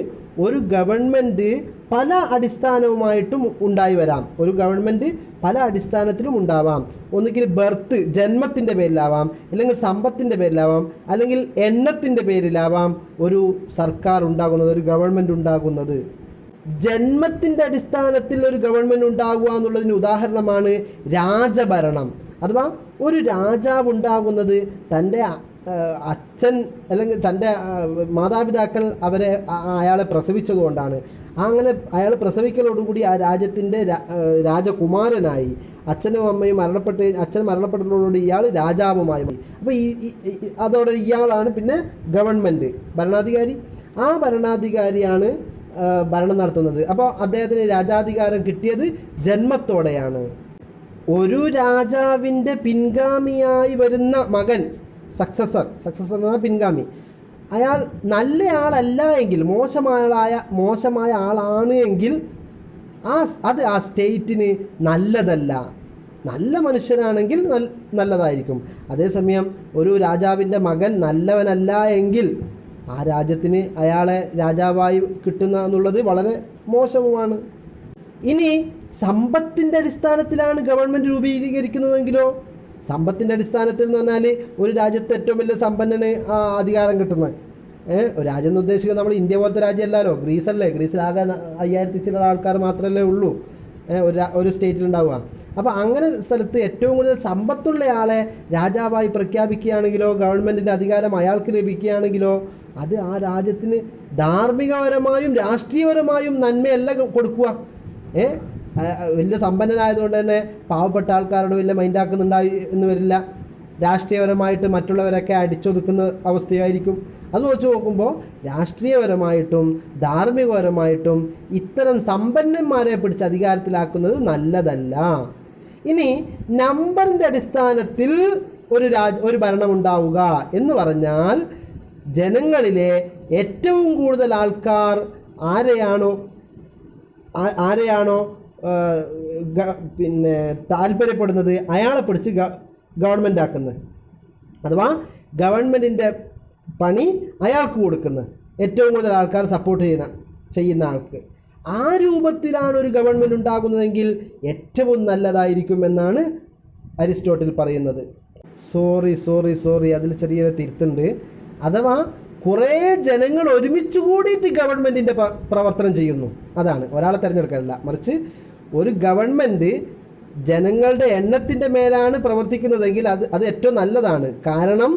ഒരു ഗവൺമെൻറ് പല അടിസ്ഥാനവുമായിട്ടും ഉണ്ടായി വരാം. ഒരു ഗവൺമെൻറ് പല അടിസ്ഥാനത്തിലും ഉണ്ടാവാം. ഒന്നുകിൽ ബർത്ത്, ജന്മത്തിൻ്റെ പേരിലാവാം, അല്ലെങ്കിൽ സമ്പത്തിൻ്റെ പേരിലാവാം, അല്ലെങ്കിൽ എണ്ണത്തിൻ്റെ പേരിലാവാം ഒരു സർക്കാർ ഉണ്ടാകുന്നത്, ഒരു ഗവൺമെൻറ് ഉണ്ടാകുന്നത്. ജന്മത്തിൻ്റെ അടിസ്ഥാനത്തിൽ ഒരു ഗവൺമെൻറ് ഉണ്ടാകുക എന്നുള്ളതിന് ഉദാഹരണമാണ് രാജഭരണം. അഥവാ ഒരു രാജാവ് ഉണ്ടാകുന്നത് തൻ്റെ അച്ഛൻ അല്ലെങ്കിൽ തൻ്റെ മാതാപിതാക്കൾ അയാളെ പ്രസവിച്ചതുകൊണ്ടാണ്. അങ്ങനെ അയാൾ പ്രസവിക്കലോടുകൂടി ആ രാജ്യത്തിൻ്റെ രാജകുമാരനായി. അച്ഛനും അമ്മയും അച്ഛൻ മരണപ്പെട്ടതോടുകൂടി ഇയാൾ രാജാവുമായി. അപ്പോൾ അതോടെ ഇയാളാണ് പിന്നെ ഗവൺമെൻറ് ഭരണാധികാരി. ആ ഭരണാധികാരിയാണ് ഭരണം നടത്തുന്നത്. അപ്പോൾ അദ്ദേഹത്തിന് രാജാധികാരം കിട്ടിയത് ജന്മത്തോടെയാണ്. ഒരു രാജാവിൻ്റെ പിൻഗാമിയായി വരുന്ന മകൻ, സക്സസർ എന്ന് പറഞ്ഞാൽ പിൻഗാമി, അയാൾ നല്ലയാളല്ല എങ്കിൽ, മോശമായ ആളാണ് എങ്കിൽ അത് ആ സ്റ്റേറ്റിന് നല്ലതല്ല. നല്ല മനുഷ്യനാണെങ്കിൽ നല്ലതായിരിക്കും. അതേസമയം ഒരു രാജാവിൻ്റെ മകൻ നല്ലവനല്ല എങ്കിൽ ആ രാജ്യത്തിന് അയാളെ രാജാവായി കിട്ടുന്ന എന്നുള്ളത് വളരെ മോശവുമാണ്. ഇനി സമ്പത്തിൻ്റെ അടിസ്ഥാനത്തിലാണ് ഗവൺമെൻറ് രൂപീകരിക്കുന്നതെങ്കിലോ, സമ്പത്തിൻ്റെ അടിസ്ഥാനത്തിൽ എന്ന് പറഞ്ഞാൽ ഒരു രാജ്യത്ത് ഏറ്റവും വലിയ സമ്പന്നന് അധികാരം കിട്ടുന്നത്. ഒരു രാജ്യം എന്ന് ഉദ്ദേശിക്കുന്നത് നമ്മൾ ഇന്ത്യ പോലത്തെ രാജ്യമല്ലല്ലോ, ഗ്രീസല്ലേ. ഗ്രീസിലാകെ 5000 ചില ആൾക്കാർ മാത്രമല്ലേ ഉള്ളൂ ഒരു സ്റ്റേറ്റിലുണ്ടാവുക. അപ്പോൾ അങ്ങനെ സ്ഥലത്ത് ഏറ്റവും കൂടുതൽ സമ്പത്തുള്ളയാളെ രാജാവായി പ്രഖ്യാപിക്കുകയാണെങ്കിലോ, ഗവൺമെൻറ്റിൻ്റെ അധികാരം അയാൾക്ക് ലഭിക്കുകയാണെങ്കിലോ, അത് ആ രാജ്യത്തിന് ധാർമ്മികപരമായും രാഷ്ട്രീയപരമായും നന്മയല്ല കൊടുക്കുക. വലിയ സമ്പന്നനായതുകൊണ്ട് തന്നെ പാവപ്പെട്ട ആൾക്കാരോട് വലിയ മൈൻഡാക്കുന്നുണ്ടായി എന്ന് വരില്ല. രാഷ്ട്രീയപരമായിട്ട് മറ്റുള്ളവരൊക്കെ അടിച്ചൊതുക്കുന്ന അവസ്ഥയായിരിക്കും. അത് വെച്ച് നോക്കുമ്പോൾ രാഷ്ട്രീയപരമായിട്ടും ധാർമ്മികപരമായിട്ടും ഇത്തരം സമ്പന്നന്മാരെ പിടിച്ച് അധികാരത്തിലാക്കുന്നത് നല്ലതല്ല. ഇനി നമ്പറിൻ്റെ അടിസ്ഥാനത്തിൽ ഒരു ഭരണം ഉണ്ടാവുക എന്ന് പറഞ്ഞാൽ ജനങ്ങളിലെ ഏറ്റവും കൂടുതൽ ആൾക്കാർ ആരെയാണോ താല്പര്യപ്പെടുന്നത് അയാളെ പിടിച്ച് ഗവൺമെൻറ് ആക്കുന്നത്. അഥവാ ഗവൺമെൻറ്റിൻ്റെ പണി അയാൾക്ക് കൊടുക്കുന്നത്, ഏറ്റവും കൂടുതൽ ആൾക്കാർ സപ്പോർട്ട് ചെയ്യുന്ന ആൾക്ക്. ആ രൂപത്തിലാണ് ഒരു ഗവൺമെൻറ് ഉണ്ടാകുന്നതെങ്കിൽ ഏറ്റവും നല്ലതായിരിക്കുമെന്നാണ് അരിസ്റ്റോട്ടിൽ പറയുന്നത്. സോറി അതിൽ ചെറിയൊരു തിരുത്തുണ്ട്. അഥവാ കുറേ ജനങ്ങൾ ഒരുമിച്ച് കൂടിയിട്ട് ഗവൺമെൻറ്റിൻ്റെ പ്രവർത്തനം ചെയ്യുന്നു, അതാണ്. ഒരാളെ തിരഞ്ഞെടുക്കാനല്ല, മറിച്ച് ഒരു ഗവൺമെൻറ് ജനങ്ങളുടെ എണ്ണത്തിൻ്റെ മേലാണ് പ്രവർത്തിക്കുന്നതെങ്കിൽ അത് ഏറ്റവും നല്ലതാണ്. കാരണം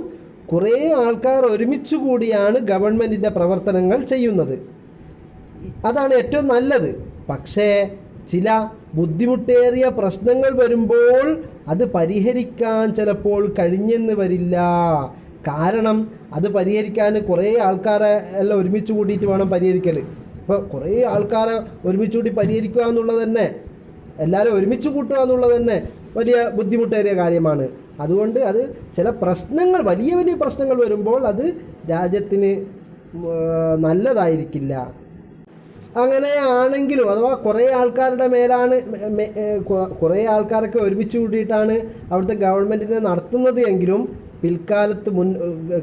കുറേ ആൾക്കാർ ഒരുമിച്ച് കൂടിയാണ് ഗവൺമെൻറ്റിൻ്റെ പ്രവർത്തനങ്ങൾ ചെയ്യുന്നത്, അതാണ് ഏറ്റവും നല്ലത്. പക്ഷേ ചില ബുദ്ധിമുട്ടേറിയ പ്രശ്നങ്ങൾ വരുമ്പോൾ അത് പരിഹരിക്കാൻ ചിലപ്പോൾ കഴിഞ്ഞെന്ന് വരില്ല. കാരണം അത് പരിഹരിക്കാൻ കുറേ ആൾക്കാരെ എല്ലാം ഒരുമിച്ച് കൂടിയിട്ട് വേണം പരിഹരിക്കൽ. ഇപ്പോൾ കുറേ ആൾക്കാരെ ഒരുമിച്ച് കൂടി പരിഹരിക്കുക എന്നുള്ളത് തന്നെ, എല്ലാവരും ഒരുമിച്ച് കൂട്ടുക എന്നുള്ളത് തന്നെ വലിയ ബുദ്ധിമുട്ടേറിയ കാര്യമാണ്. അതുകൊണ്ട് അത് ചില പ്രശ്നങ്ങൾ, വലിയ വലിയ പ്രശ്നങ്ങൾ വരുമ്പോൾ അത് രാജ്യത്തിന് നല്ലതായിരിക്കില്ല. അങ്ങനെയാണെങ്കിലും അഥവാ കുറേ ആൾക്കാരുടെ മേലാണ്, കുറേ ആൾക്കാരൊക്കെ ഒരുമിച്ച് കൂടിയിട്ടാണ് അവിടുത്തെ ഗവൺമെൻറ്റിനെ നടത്തുന്നത് എങ്കിലും പിൽക്കാലത്ത്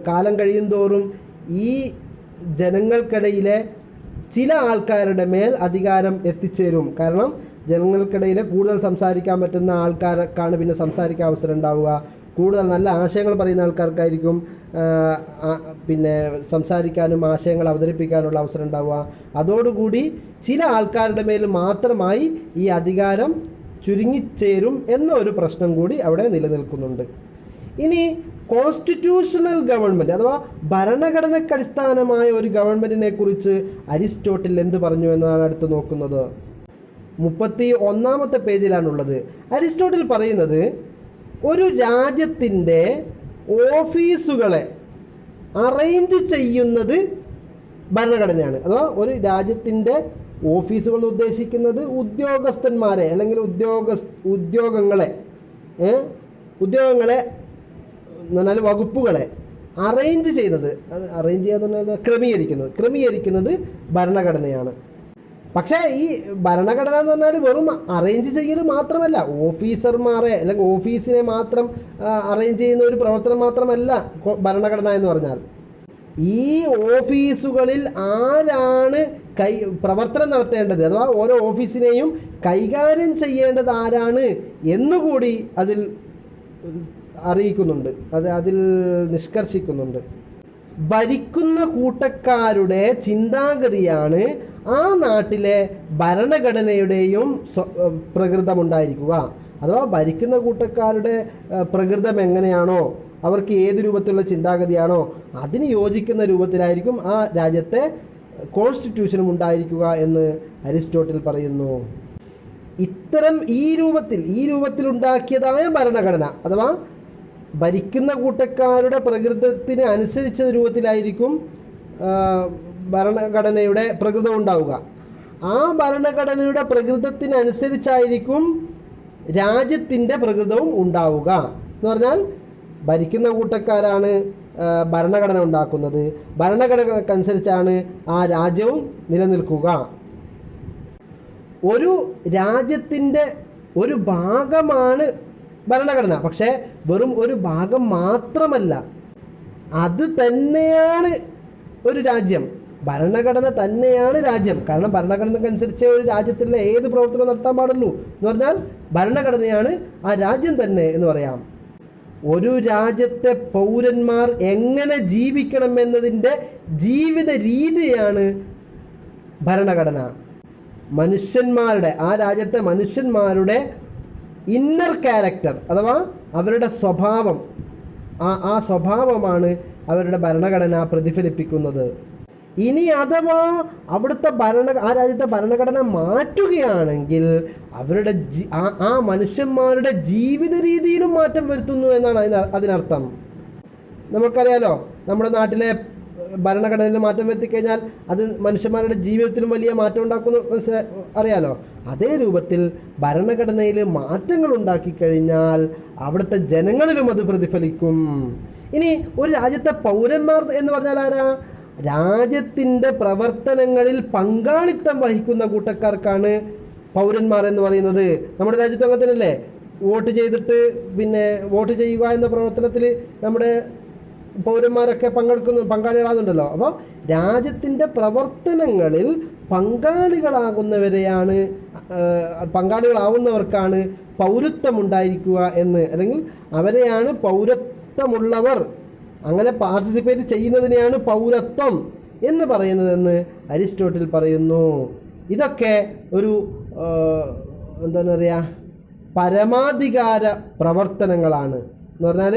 കാലം കഴിയും തോറും ഈ ജനങ്ങൾക്കിടയിലെ ചില ആൾക്കാരുടെ മേൽ അധികാരം എത്തിച്ചേരും. കാരണം ജനങ്ങൾക്കിടയിൽ കൂടുതൽ സംസാരിക്കാൻ പറ്റുന്ന ആൾക്കാർക്കാണ് പിന്നെ സംസാരിക്കാൻ അവസരം ഉണ്ടാവുക. കൂടുതൽ നല്ല ആശയങ്ങൾ പറയുന്ന ആൾക്കാർക്കായിരിക്കും പിന്നെ സംസാരിക്കാനും ആശയങ്ങൾ അവതരിപ്പിക്കാനുള്ള അവസരം ഉണ്ടാവുക. അതോടുകൂടി ചില ആൾക്കാരുടെ മേൽ മാത്രമായി ഈ അധികാരം ചുരുങ്ങിച്ചേരും എന്നൊരു പ്രശ്നം കൂടി അവിടെ നിലനിൽക്കുന്നുണ്ട്. ഇനി കോൺസ്റ്റിറ്റ്യൂഷണൽ ഗവൺമെൻറ് അഥവാ ഭരണഘടനയ്ക്കടിസ്ഥാനമായ ഒരു ഗവൺമെൻറ്റിനെ കുറിച്ച് അരിസ്റ്റോട്ടിൽ എന്ത് പറഞ്ഞു എന്നതാണ് അടുത്ത് നോക്കുന്നത്. 31-ാമത്തെ പേജിലാണുള്ളത്. അരിസ്റ്റോട്ടിൽ പറയുന്നത് ഒരു രാജ്യത്തിൻ്റെ ഓഫീസുകളെ അറേഞ്ച് ചെയ്യുന്നത് ഭരണഘടനയാണ്. അഥവാ ഒരു രാജ്യത്തിൻ്റെ ഓഫീസുകൾ ഉദ്ദേശിക്കുന്നത് ഉദ്യോഗസ്ഥന്മാരെ അല്ലെങ്കിൽ ഉദ്യോഗങ്ങളെ എന്നാൽ വകുപ്പുകളെ അറേഞ്ച് ചെയ്യുന്നത്, അറേഞ്ച് ചെയ്യാന്ന് ക്രമീകരിക്കുന്നത് ഭരണഘടനയാണ്. പക്ഷേ ഈ ഭരണഘടന എന്ന് പറഞ്ഞാൽ വെറും അറേഞ്ച് ചെയ്യൽ മാത്രമല്ല, ഓഫീസർമാരെ അല്ലെങ്കിൽ ഓഫീസിനെ മാത്രം അറേഞ്ച് ചെയ്യുന്ന ഒരു പ്രവർത്തനം മാത്രമല്ല ഭരണഘടന എന്ന് പറഞ്ഞാൽ. ഈ ഓഫീസുകളിൽ ആരാണ് പ്രവർത്തനം നടത്തേണ്ടത്, അഥവാ ഓരോ ഓഫീസിനെയും കൈകാര്യം ചെയ്യേണ്ടത് ആരാണ് എന്നുകൂടി അതിൽ അറിയിക്കുന്നുണ്ട്, അതിൽ നിഷ്കർഷിക്കുന്നുണ്ട്. ഭരിക്കുന്ന കൂട്ടക്കാരുടെ ചിന്താഗതിയാണ് ആ നാട്ടിലെ ഭരണഘടനയുടെയും പ്രകൃതമുണ്ടായിരിക്കുക. അഥവാ ഭരിക്കുന്ന കൂട്ടക്കാരുടെ പ്രകൃതം എങ്ങനെയാണോ, അവർക്ക് ഏത് രൂപത്തിലുള്ള ചിന്താഗതിയാണോ അതിന് യോജിക്കുന്ന രൂപത്തിലായിരിക്കും ആ രാജ്യത്തെ കോൺസ്റ്റിറ്റ്യൂഷനും ഉണ്ടായിരിക്കുക എന്ന് അരിസ്റ്റോട്ടിൽ പറയുന്നു. ഈ രൂപത്തിൽ ഉണ്ടാക്കിയതായ ഭരണഘടന അഥവാ ഭരിക്കുന്ന കൂട്ടക്കാരുടെ പ്രകൃതത്തിന് അനുസരിച്ച രൂപത്തിലായിരിക്കും ഭരണഘടനയുടെ പ്രകൃതം ഉണ്ടാവുക. ആ ഭരണഘടനയുടെ പ്രകൃതത്തിനനുസരിച്ചായിരിക്കും രാജ്യത്തിൻ്റെ പ്രകൃതവും ഉണ്ടാവുക. എന്ന് പറഞ്ഞാൽ ഭരിക്കുന്ന കൂട്ടക്കാരാണ് ഭരണഘടന ഉണ്ടാക്കുന്നത്, ഭരണഘടനക്കനുസരിച്ചാണ് ആ രാജ്യവും നിലനിൽക്കുക. ഒരു രാജ്യത്തിൻ്റെ ഒരു ഭാഗമാണ് ഭരണഘടന, പക്ഷേ വെറും ഒരു ഭാഗം മാത്രമല്ല, അത് തന്നെയാണ് ഒരു രാജ്യം. ഭരണഘടന തന്നെയാണ് രാജ്യം. കാരണം ഭരണഘടനക്കനുസരിച്ച് ഒരു രാജ്യത്തിലെ ഏത് പ്രവർത്തനം നടത്താൻ പാടുള്ളൂ എന്ന് പറഞ്ഞാൽ ഭരണഘടനയാണ് ആ രാജ്യം തന്നെ എന്ന് പറയാം. ഒരു രാജ്യത്തെ പൗരന്മാർ എങ്ങനെ ജീവിക്കണം എന്നതിൻ്റെ ജീവിത രീതിയാണ് ഭരണഘടന. ആ രാജ്യത്തെ മനുഷ്യന്മാരുടെ ഇന്നർ ക്യാരക്ടർ അഥവാ അവരുടെ സ്വഭാവം, ആ സ്വഭാവമാണ് അവരുടെ ഭരണഘടന പ്രതിഫലിപ്പിക്കുന്നത്. ഇനി അഥവാ അവിടുത്തെ ആ രാജ്യത്തെ ഭരണഘടന മാറ്റുകയാണെങ്കിൽ അവരുടെ ആ മനുഷ്യന്മാരുടെ ജീവിത രീതിയിലും മാറ്റം വരുത്തുന്നു എന്നാണ് അതിനർത്ഥം. നമുക്കറിയാലോ, നമ്മുടെ നാട്ടിലെ ഭരണഘടനയിൽ മാറ്റം വരുത്തിക്കഴിഞ്ഞാൽ അത് മനുഷ്യന്മാരുടെ ജീവിതത്തിലും വലിയ മാറ്റം ഉണ്ടാക്കുന്നു അറിയാലോ. അതേ രൂപത്തിൽ ഭരണഘടനയിൽ മാറ്റങ്ങൾ ഉണ്ടാക്കിക്കഴിഞ്ഞാൽ അവിടുത്തെ ജനങ്ങളിലും അത് പ്രതിഫലിക്കും. ഇനി ഒരു രാജ്യത്തെ പൗരന്മാർ എന്ന് പറഞ്ഞാൽ ആരാ? രാജ്യത്തിൻ്റെ പ്രവർത്തനങ്ങളിൽ പങ്കാളിത്തം വഹിക്കുന്ന കൂട്ടക്കാർക്കാണ് പൗരന്മാർ എന്ന് പറയുന്നത്. നമ്മുടെ രാജ്യത്ത് അങ്ങനെ തന്നെയല്ലേ? വോട്ട് ചെയ്തിട്ട് പിന്നെ വോട്ട് ചെയ്യുക എന്ന പ്രവർത്തനത്തിൽ നമ്മുടെ പൗരന്മാരൊക്കെ പങ്കാളികളാകുന്നുണ്ടല്ലോ. അപ്പോൾ രാജ്യത്തിൻ്റെ പ്രവർത്തനങ്ങളിൽ പങ്കാളികളാവുന്നവർക്കാണ് പൗരത്വമുണ്ടായിരിക്കുക എന്ന്, അല്ലെങ്കിൽ അവരെയാണ് പൗരത്വമുള്ളവർ, അങ്ങനെ പാർട്ടിസിപ്പേറ്റ് ചെയ്യുന്നതിനെയാണ് പൗരത്വം എന്ന് പറയുന്നതെന്ന് അരിസ്റ്റോട്ടിൽ പറയുന്നു. ഇതൊക്കെ ഒരു എന്താണ് പറയുക, പരമാധികാര പ്രവർത്തനങ്ങളാണ് എന്ന് പറഞ്ഞാൽ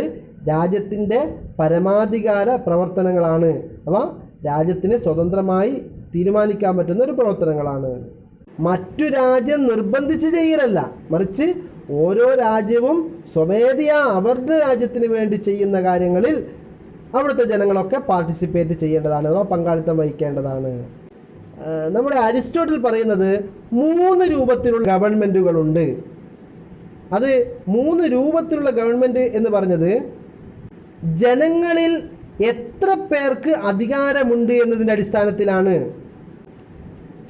രാജ്യത്തിൻ്റെ പരമാധികാര പ്രവർത്തനങ്ങളാണ്. അപ്പോൾ രാജ്യത്തിന് സ്വതന്ത്രമായി തീരുമാനിക്കാൻ പറ്റുന്ന ഒരു പ്രവർത്തനങ്ങളാണ്. മറ്റു രാജ്യം നിർബന്ധിച്ച് ചെയ്യലല്ല, മറിച്ച് ഓരോ രാജ്യവും സ്വമേധയാ അവരുടെ രാജ്യത്തിന് വേണ്ടി ചെയ്യുന്ന കാര്യങ്ങളിൽ അവിടുത്തെ ജനങ്ങളൊക്കെ പാർട്ടിസിപ്പേറ്റ് ചെയ്യേണ്ടതാണ്, അഥവാ പങ്കാളിത്തം വഹിക്കേണ്ടതാണ്. നമ്മുടെ അരിസ്റ്റോട്ടിൽ പറയുന്നത് 3 രൂപത്തിലുള്ള ഗവൺമെൻറ്റുകളുണ്ട്. അത് 3 രൂപത്തിലുള്ള ഗവൺമെൻറ് എന്ന് പറഞ്ഞത് ജനങ്ങളിൽ എത്ര പേർക്ക് അധികാരമുണ്ട് എന്നതിൻ്റെ അടിസ്ഥാനത്തിലാണ്.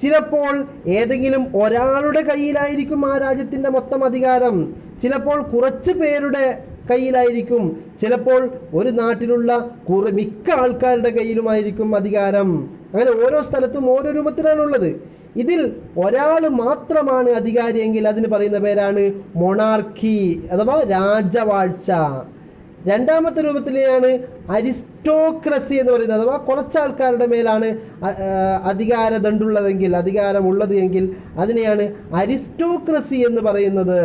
ചിലപ്പോൾ ഏതെങ്കിലും ഒരാളുടെ കയ്യിലായിരിക്കും ആ രാജ്യത്തിൻ്റെ മൊത്തം അധികാരം, ചിലപ്പോൾ കുറച്ച് പേരുടെ കയ്യിലായിരിക്കും, ചിലപ്പോൾ ഒരു നാട്ടിലുള്ള മിക്ക ആൾക്കാരുടെ കയ്യിലുമായിരിക്കും അധികാരം. അങ്ങനെ ഓരോ സ്ഥലത്തും ഓരോ രൂപത്തിലാണുള്ളത്. ഇതിൽ ഒരാൾ മാത്രമാണ് അധികാരിയെങ്കിൽ അതിന് പറയുന്ന പേരാണ് മൊണാർക്കി അഥവാ രാജവാഴ്ച. രണ്ടാമത്തെ രൂപത്തിലെയാണ് അരിസ്റ്റോക്രസി എന്ന് പറയുന്നത്, അഥവാ കുറച്ചാൾക്കാരുടെ മേലാണ് അധികാരമുള്ളത് എങ്കിൽ അതിനെയാണ് അരിസ്റ്റോക്രസി എന്ന് പറയുന്നത്.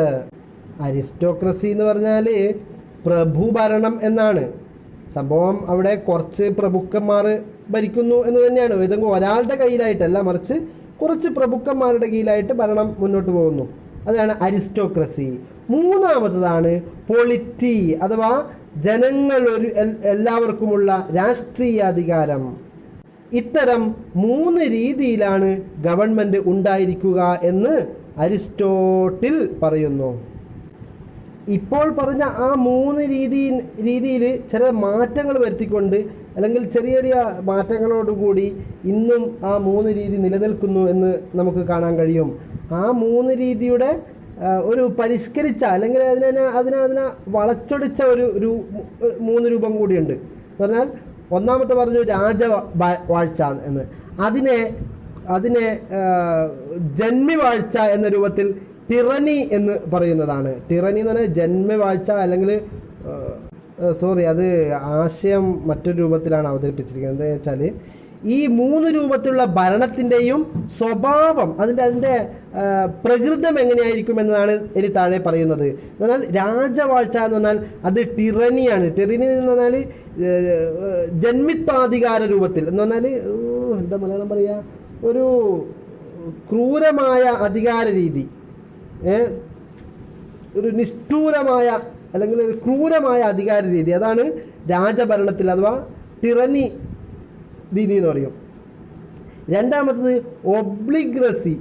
അരിസ്റ്റോക്രസി എന്ന് പറഞ്ഞാൽ പ്രഭുഭരണം എന്നാണ് സംഭവം. അവിടെ കുറച്ച് പ്രഭുക്കന്മാർ ഭരിക്കുന്നു എന്ന് തന്നെയാണ്, ഏതെങ്കിലും ഒരാളുടെ കയ്യിലായിട്ടല്ല, മറിച്ച് കുറച്ച് പ്രഭുക്കന്മാരുടെ കീഴിലായിട്ട് ഭരണം മുന്നോട്ട് പോകുന്നു. അതാണ് അരിസ്റ്റോക്രസി. മൂന്നാമത്തതാണ് പൊളിറ്റി അഥവാ എല്ലാവർക്കുമുള്ള രാഷ്ട്രീയ അധികാരം. ഇത്തരം 3 രീതിയിലാണ് ഗവൺമെൻറ് ഉണ്ടായിരിക്കുക എന്ന് അരിസ്റ്റോട്ടിൽ പറയുന്നു. ഇപ്പോൾ പറഞ്ഞ ആ 3 രീതിയിൽ ചില മാറ്റങ്ങൾ വരുത്തിക്കൊണ്ട്, അല്ലെങ്കിൽ ചെറിയ ചെറിയ മാറ്റങ്ങളോടുകൂടി ഇന്നും ആ 3 രീതി നിലനിൽക്കുന്നു എന്ന് നമുക്ക് കാണാൻ കഴിയും. ആ 3 രീതിയുടെ ഒരു പരിഷ്കരിച്ച, അല്ലെങ്കിൽ അതിനെ വളച്ചൊടിച്ച ഒരു 3 രൂപം കൂടിയുണ്ട്. എന്ന് പറഞ്ഞാൽ ഒന്നാമത്തെ പറഞ്ഞു രാജവാഴ്ച എന്ന്, അതിനെ ജന്മിവാഴ്ച എന്ന രൂപത്തിൽ ടിറനി എന്ന് പറയുന്നതാണ്. ടിറനി എന്ന് പറഞ്ഞാൽ ജന്മവാഴ്ച, അല്ലെങ്കിൽ അത് ആശയം മറ്റൊരു രൂപത്തിലാണ് അവതരിപ്പിച്ചിരിക്കുന്നത്. എന്താ വെച്ചാൽ ഈ 3 രൂപത്തിലുള്ള ഭരണത്തിൻ്റെയും സ്വഭാവം, അതിൻ്റെ പ്രകൃതം എങ്ങനെയായിരിക്കും എന്നതാണ് ഇനി താഴെ പറയുന്നത്. എന്ന് പറഞ്ഞാൽ രാജവാഴ്ച എന്ന് പറഞ്ഞാൽ അത് ടിറനിയാണ്. ടിറനി എന്ന് പറഞ്ഞാൽ ജന്മിത്വാധികാര രൂപത്തിൽ, എന്ന് പറഞ്ഞാൽ എന്താ മലയാളം പറയുക, ഒരു ക്രൂരമായ അധികാര രീതി, ഒരു നിഷ്ഠൂരമായ അല്ലെങ്കിൽ ഒരു ക്രൂരമായ അധികാര രീതി, അതാണ് രാജഭരണത്തിൽ അഥവാ ടിറനി രീതി എന്ന് പറയും. രണ്ടാമത്തത് ഒബ്ലിഗ്രസി,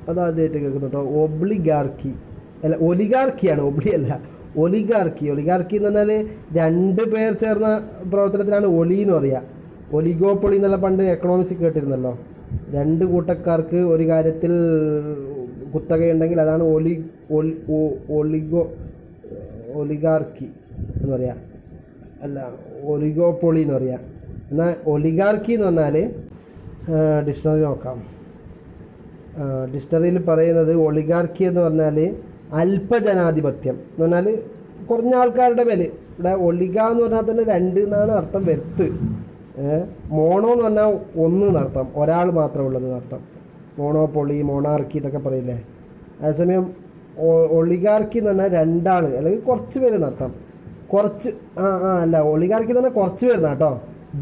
അതാദ്യമായിട്ട് കേൾക്കുന്നുണ്ടോ, ഒലിഗാർക്കിയാണ്, ഒലിഗാർക്കി എന്ന് പറഞ്ഞാൽ 2 പേർ ചേർന്ന പ്രവർത്തനത്തിലാണ് ഒലി എന്ന് പറയുക. ഒലിഗോപ്പൊളി എന്നുള്ള പണ്ട് എക്കണോമിക്സ് കേട്ടിരുന്നല്ലോ. 2 കൂട്ടക്കാർക്ക് ഒരു കാര്യത്തിൽ കുത്തകയുണ്ടെങ്കിൽ അതാണ് ഒലിഗാർക്കി എന്ന് പറയാം, അല്ല ഒലിഗോപ്പൊളി എന്ന് പറയാം. എന്നാൽ ഒലിഗാർക്കി എന്ന് പറഞ്ഞാൽ ഡിക്ഷണറി നോക്കാം. ഡിക്ഷണറിയിൽ പറയുന്നത് ഒളിഗാർക്കി എന്ന് പറഞ്ഞാൽ അല്പജനാധിപത്യം എന്ന് പറഞ്ഞാൽ കുറഞ്ഞ ആൾക്കാരുടെ മേൽ. ഇവിടെ ഒളിഗ എന്ന് പറഞ്ഞാൽ തന്നെ 2 എന്നാണ് അർത്ഥം വരുത്ത്. മോണോ എന്ന് പറഞ്ഞാൽ 1 എന്നർത്ഥം, ഒരാൾ മാത്രമുള്ളത് എന്നർത്ഥം. മോണോപ്പൊളി, മോണാർക്കി എന്നൊക്കെ പറയില്ലേ. അതേസമയം ഒളിഗാർക്കി എന്ന് പറഞ്ഞാൽ 2 ആൾ അല്ലെങ്കിൽ കുറച്ച് പേര് എന്നർത്ഥം. അല്ല ഒളിഗാർക്കി എന്ന് പറഞ്ഞാൽ കുറച്ച് പേരുന്ന കേട്ടോ.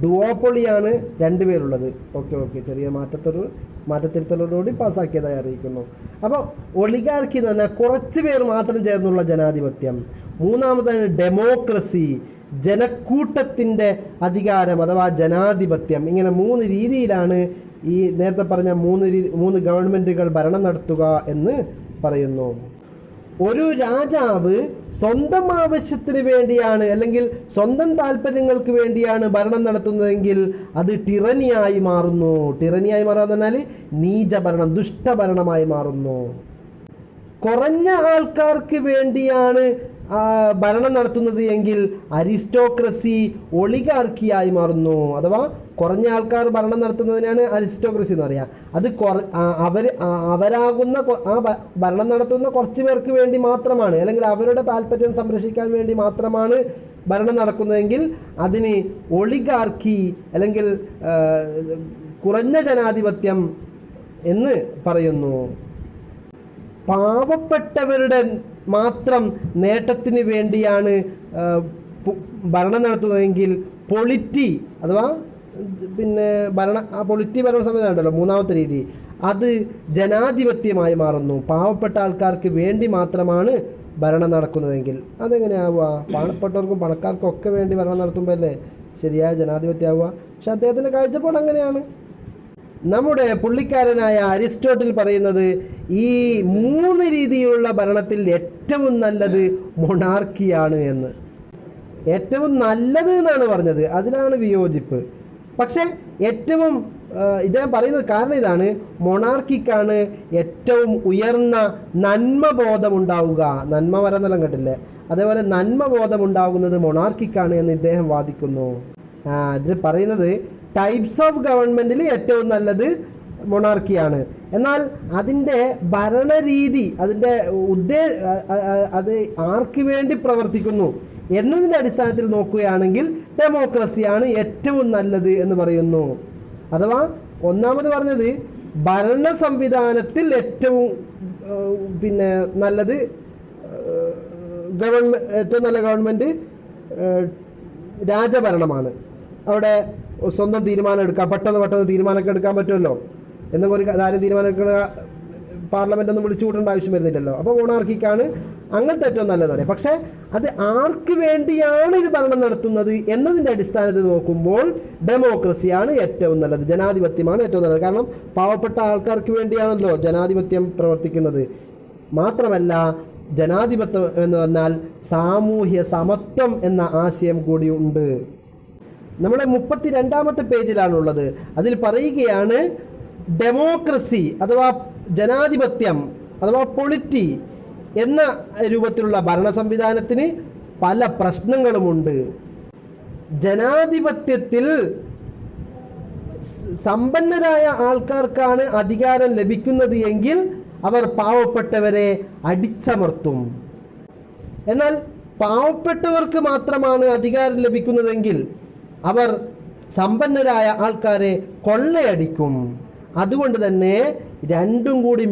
ഡുവോപ്പൊളിയാണ് 2 പേരുള്ളത്. ഓക്കെ ചെറിയ മാറ്റത്തിരുത്തലോടുകൂടി പാസ്സാക്കിയതായി അറിയിക്കുന്നു. അപ്പോൾ ഒളിഗാർക്കി എന്ന് പറഞ്ഞാൽ കുറച്ച് പേർ മാത്രം ചേർന്നുള്ള ജനാധിപത്യം. മൂന്നാമതാണ് ഡെമോക്രസി, ജനക്കൂട്ടത്തിൻ്റെ അധികാരം അഥവാ ജനാധിപത്യം. ഇങ്ങനെ 3 രീതിയിലാണ് ഈ നേരത്തെ പറഞ്ഞ 3 ഗവൺമെൻറ്റുകൾ ഭരണം നടത്തുക എന്ന് പറയുന്നു. ഒരു രാജാവ് സ്വന്തം ആവശ്യത്തിന് വേണ്ടിയാണ് അല്ലെങ്കിൽ സ്വന്തം താല്പര്യങ്ങൾക്ക് വേണ്ടിയാണ് ഭരണം നടത്തുന്നതെങ്കിൽ അത് ടിറനിയായി മാറുന്നു. ടിറനിയായി മാറുക എന്ന് പറഞ്ഞാൽ നീചഭരണം, ദുഷ്ടഭരണമായി മാറുന്നു. കുറഞ്ഞ ആൾക്കാർക്ക് വേണ്ടിയാണ് ഭരണം നടത്തുന്നത് എങ്കിൽ അരിസ്റ്റോക്രസി ഒളിഗാർക്കിയായി മാറുന്നു. അഥവാ കുറഞ്ഞ ആൾക്കാർ ഭരണം നടത്തുന്നതിനാണ് അരിസ്റ്റോക്രസി എന്ന് പറയുക. അത് അവരാകുന്ന ഭരണം നടത്തുന്ന കുറച്ച് പേർക്ക് വേണ്ടി മാത്രമാണ്, അല്ലെങ്കിൽ അവരുടെ താല്പര്യം സംരക്ഷിക്കാൻ വേണ്ടി മാത്രമാണ് ഭരണം നടക്കുന്നതെങ്കിൽ അതിന് ഒളിഗാർക്കി അല്ലെങ്കിൽ കുറഞ്ഞ ജനാധിപത്യം എന്ന് പറയുന്നു. പാവപ്പെട്ടവരുടെ മാത്രം നേട്ടത്തിന് വേണ്ടിയാണ് ഭരണം നടത്തുന്നതെങ്കിൽ പൊളിറ്റി അഥവാ പൊളിറ്റി ഭരണ സംവിധാനം ഉണ്ടല്ലോ, മൂന്നാമത്തെ രീതി, അത് ജനാധിപത്യമായി മാറുന്നു. പാവപ്പെട്ട ആൾക്കാർക്ക് വേണ്ടി മാത്രമാണ് ഭരണം നടക്കുന്നതെങ്കിൽ അതെങ്ങനെയാവുക? പാവപ്പെട്ടവർക്കും പണക്കാർക്കും ഒക്കെ വേണ്ടി ഭരണം നടത്തുമ്പോൾ അല്ലേ ശരിയായ ജനാധിപത്യമാവുക? പക്ഷെ അദ്ദേഹത്തിൻ്റെ കാഴ്ചപ്പാട് അങ്ങനെയാണ്. നമ്മുടെ പുള്ളിക്കാരനായ അരിസ്റ്റോട്ടിൽ പറയുന്നത് ഈ 3 രീതിയിലുള്ള ഭരണത്തിൽ ഏറ്റവും നല്ലത് മൊണാർക്കിയാണ് എന്ന്. ഏറ്റവും നല്ലത് എന്നാണ് പറഞ്ഞത്, അതിലാണ് വിയോജിപ്പ്. പക്ഷേ ഏറ്റവും ഇദ്ദേഹം പറയുന്നത് കാരണം ഇതാണ്, മൊണാർക്കിക്കാണ് ഏറ്റവും ഉയർന്ന നന്മബോധമുണ്ടാവുക. നന്മ വരെന്നെല്ലാം കേട്ടില്ലേ, അതേപോലെ നന്മബോധമുണ്ടാകുന്നത് മൊണാർക്കിക്കാണ് എന്ന് ഇദ്ദേഹം വാദിക്കുന്നു. ഇതിൽ പറയുന്നത് ടൈപ്സ് ഓഫ് ഗവൺമെൻറ്റിൽ ഏറ്റവും നല്ലത് മൊണാർക്കിയാണ്. എന്നാൽ അതിൻ്റെ ഭരണരീതി, അതിൻ്റെ അത് ആർക്ക് വേണ്ടി പ്രവർത്തിക്കുന്നു എന്നതിൻ്റെ അടിസ്ഥാനത്തിൽ നോക്കുകയാണെങ്കിൽ ഡെമോക്രസിയാണ് ഏറ്റവും നല്ലത് എന്ന് പറയുന്നു. അഥവാ ഒന്നാമത് പറഞ്ഞത് ഭരണ സംവിധാനത്തിൽ ഏറ്റവും നല്ലത് ഏറ്റവും നല്ല ഗവൺമെൻറ് രാജഭരണമാണ്. അവിടെ സ്വന്തം തീരുമാനം എടുക്കാം, പെട്ടെന്ന് തീരുമാനമൊക്കെ എടുക്കാൻ പറ്റുമല്ലോ. എന്തെങ്കിലും ഒരു കാര്യം തീരുമാനം എടുക്കുന്ന പാർലമെൻ്റ് ഒന്നും വിളിച്ചു കൂട്ടേണ്ട ആവശ്യം വരുന്നില്ലല്ലോ. അപ്പോൾ മൊണാർക്കിക്കാണ് അങ്ങനത്തെ ഏറ്റവും നല്ലത് പറയാം. പക്ഷേ അത് ആർക്ക് വേണ്ടിയാണ് ഇത് ഭരണം നടത്തുന്നത് എന്നതിൻ്റെ അടിസ്ഥാനത്തിൽ നോക്കുമ്പോൾ ഡെമോക്രസിയാണ് ഏറ്റവും നല്ലത്, ജനാധിപത്യമാണ് ഏറ്റവും നല്ലത്. കാരണം പാവപ്പെട്ട ആൾക്കാർക്ക് വേണ്ടിയാണല്ലോ ജനാധിപത്യം പ്രവർത്തിക്കുന്നത്. മാത്രമല്ല ജനാധിപത്യം എന്ന് പറഞ്ഞാൽ സാമൂഹ്യ സമത്വം എന്ന ആശയം കൂടി ഉണ്ട്. നമ്മളെ 32ാമത്തെ പേജിലാണുള്ളത്. അതിൽ പറയുകയാണ് ഡെമോക്രസി അഥവാ ജനാധിപത്യം അഥവാ പൊളിറ്റി എന്ന രൂപത്തിലുള്ള ഭരണ സംവിധാനത്തിന് പല പ്രശ്നങ്ങളുമുണ്ട്. ജനാധിപത്യത്തിൽ സമ്പന്നരായ ആൾക്കാർക്കാണ് അധികാരം ലഭിക്കുന്നത് എങ്കിൽ അവർ പാവപ്പെട്ടവരെ അടിച്ചമർത്തും. എന്നാൽ പാവപ്പെട്ടവർക്ക് മാത്രമാണ് അധികാരം ലഭിക്കുന്നതെങ്കിൽ അവർ സമ്പന്നരായ ആൾക്കാരെ കൊള്ളയടിക്കും. അതുകൊണ്ട് തന്നെ രണ്ടും കൂടി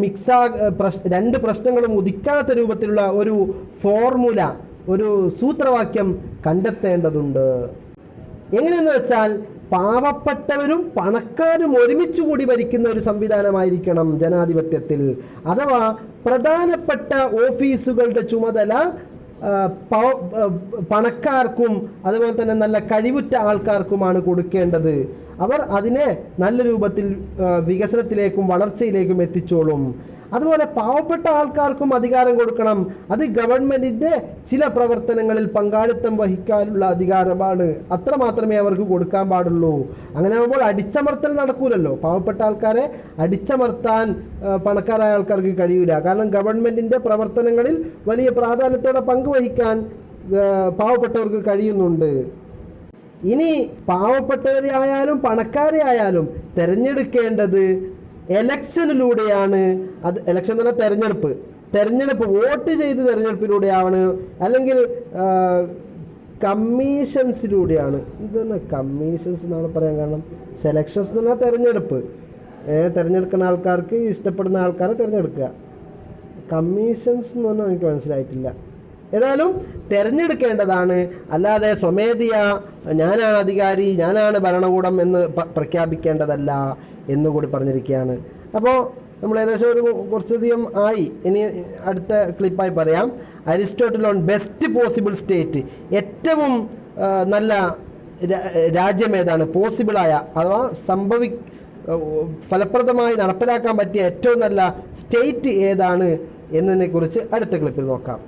രണ്ട് പ്രശ്നങ്ങളും ഉദിക്കാത്ത രൂപത്തിലുള്ള ഒരു ഫോർമുല, ഒരു സൂത്രവാക്യം കണ്ടെത്തേണ്ടതുണ്ട്. എങ്ങനെയെന്ന് വെച്ചാൽ പാവപ്പെട്ടവരും പണക്കാരും ഒരുമിച്ചുകൂടി ഭരിക്കുന്ന ഒരു സംവിധാനമായിരിക്കണം ജനാധിപത്യത്തിൽ. അഥവാ പ്രധാനപ്പെട്ട ഓഫീസുകളുടെ ചുമതല പണക്കാർക്കും അതുപോലെ തന്നെ നല്ല കഴിവുറ്റ ആൾക്കാർക്കുമാണ് കൊടുക്കേണ്ടത്. അവർ അതിനെ നല്ല രൂപത്തിൽ വികസനത്തിലേക്കും വളർച്ചയിലേക്കും എത്തിച്ചോളും. അതുപോലെ പാവപ്പെട്ട ആൾക്കാർക്കും അധികാരം കൊടുക്കണം. അത് ഗവൺമെൻറ്റിൻ്റെ ചില പ്രവർത്തനങ്ങളിൽ പങ്കാളിത്തം വഹിക്കാനുള്ള അധികാരമാണ്. അത്ര മാത്രമേ അവർക്ക് കൊടുക്കാൻ പാടുള്ളൂ. അങ്ങനെ ആകുമ്പോൾ അടിച്ചമർത്തൽ നടക്കൂലല്ലോ. പാവപ്പെട്ട ആൾക്കാരെ അടിച്ചമർത്താൻ പണക്കാരായ ആൾക്കാർക്ക് കഴിയില്ല. കാരണം ഗവൺമെൻറ്റിൻ്റെ പ്രവർത്തനങ്ങളിൽ വലിയ പ്രാധാന്യത്തോടെ പങ്കുവഹിക്കാൻ പാവപ്പെട്ടവർക്ക് കഴിയുന്നുണ്ട്. ഇനി പാവപ്പെട്ടവരെ ആയാലും പണക്കാരെ ആയാലും തിരഞ്ഞെടുക്കേണ്ടത് എലക്ഷനിലൂടെയാണ്. അത് എലക്ഷൻ എന്ന് പറഞ്ഞാൽ തെരഞ്ഞെടുപ്പ് വോട്ട് ചെയ്ത് തിരഞ്ഞെടുപ്പിലൂടെയാണ്, അല്ലെങ്കിൽ കമ്മീഷൻസിലൂടെയാണ്. എന്താണ് കമ്മീഷൻസ് എന്നാണ് പറയാൻ കാരണം? സെലക്ഷൻസ് എന്ന് പറഞ്ഞാൽ തിരഞ്ഞെടുക്കുന്ന ആൾക്കാർക്ക് ഇഷ്ടപ്പെടുന്ന ആൾക്കാരെ തിരഞ്ഞെടുക്കുക. കമ്മീഷൻസ് എന്ന് പറഞ്ഞാൽ എനിക്ക് മനസ്സിലായിട്ടില്ല. ഏതായാലും തിരഞ്ഞെടുക്കേണ്ടതാണ്, അല്ലാതെ സ്വമേധയാ ഞാനാണ് അധികാരി, ഞാനാണ് ഭരണകൂടം എന്ന് പ്രഖ്യാപിക്കേണ്ടതല്ല എന്നുകൂടി പറഞ്ഞിരിക്കുകയാണ്. അപ്പോൾ നമ്മൾ ഏകദേശം കുറച്ചധികം ആയി. ഇനി അടുത്ത ക്ലിപ്പായി പറയാം. Aristotle on best possible state, ഏറ്റവും നല്ല രാജ്യം ഏതാണ്, പോസിബിളായ അഥവാ ഫലപ്രദമായി നടപ്പിലാക്കാൻ പറ്റിയ ഏറ്റവും നല്ല സ്റ്റേറ്റ് ഏതാണ് എന്നതിനെക്കുറിച്ച് അടുത്ത ക്ലിപ്പിൽ നോക്കാം.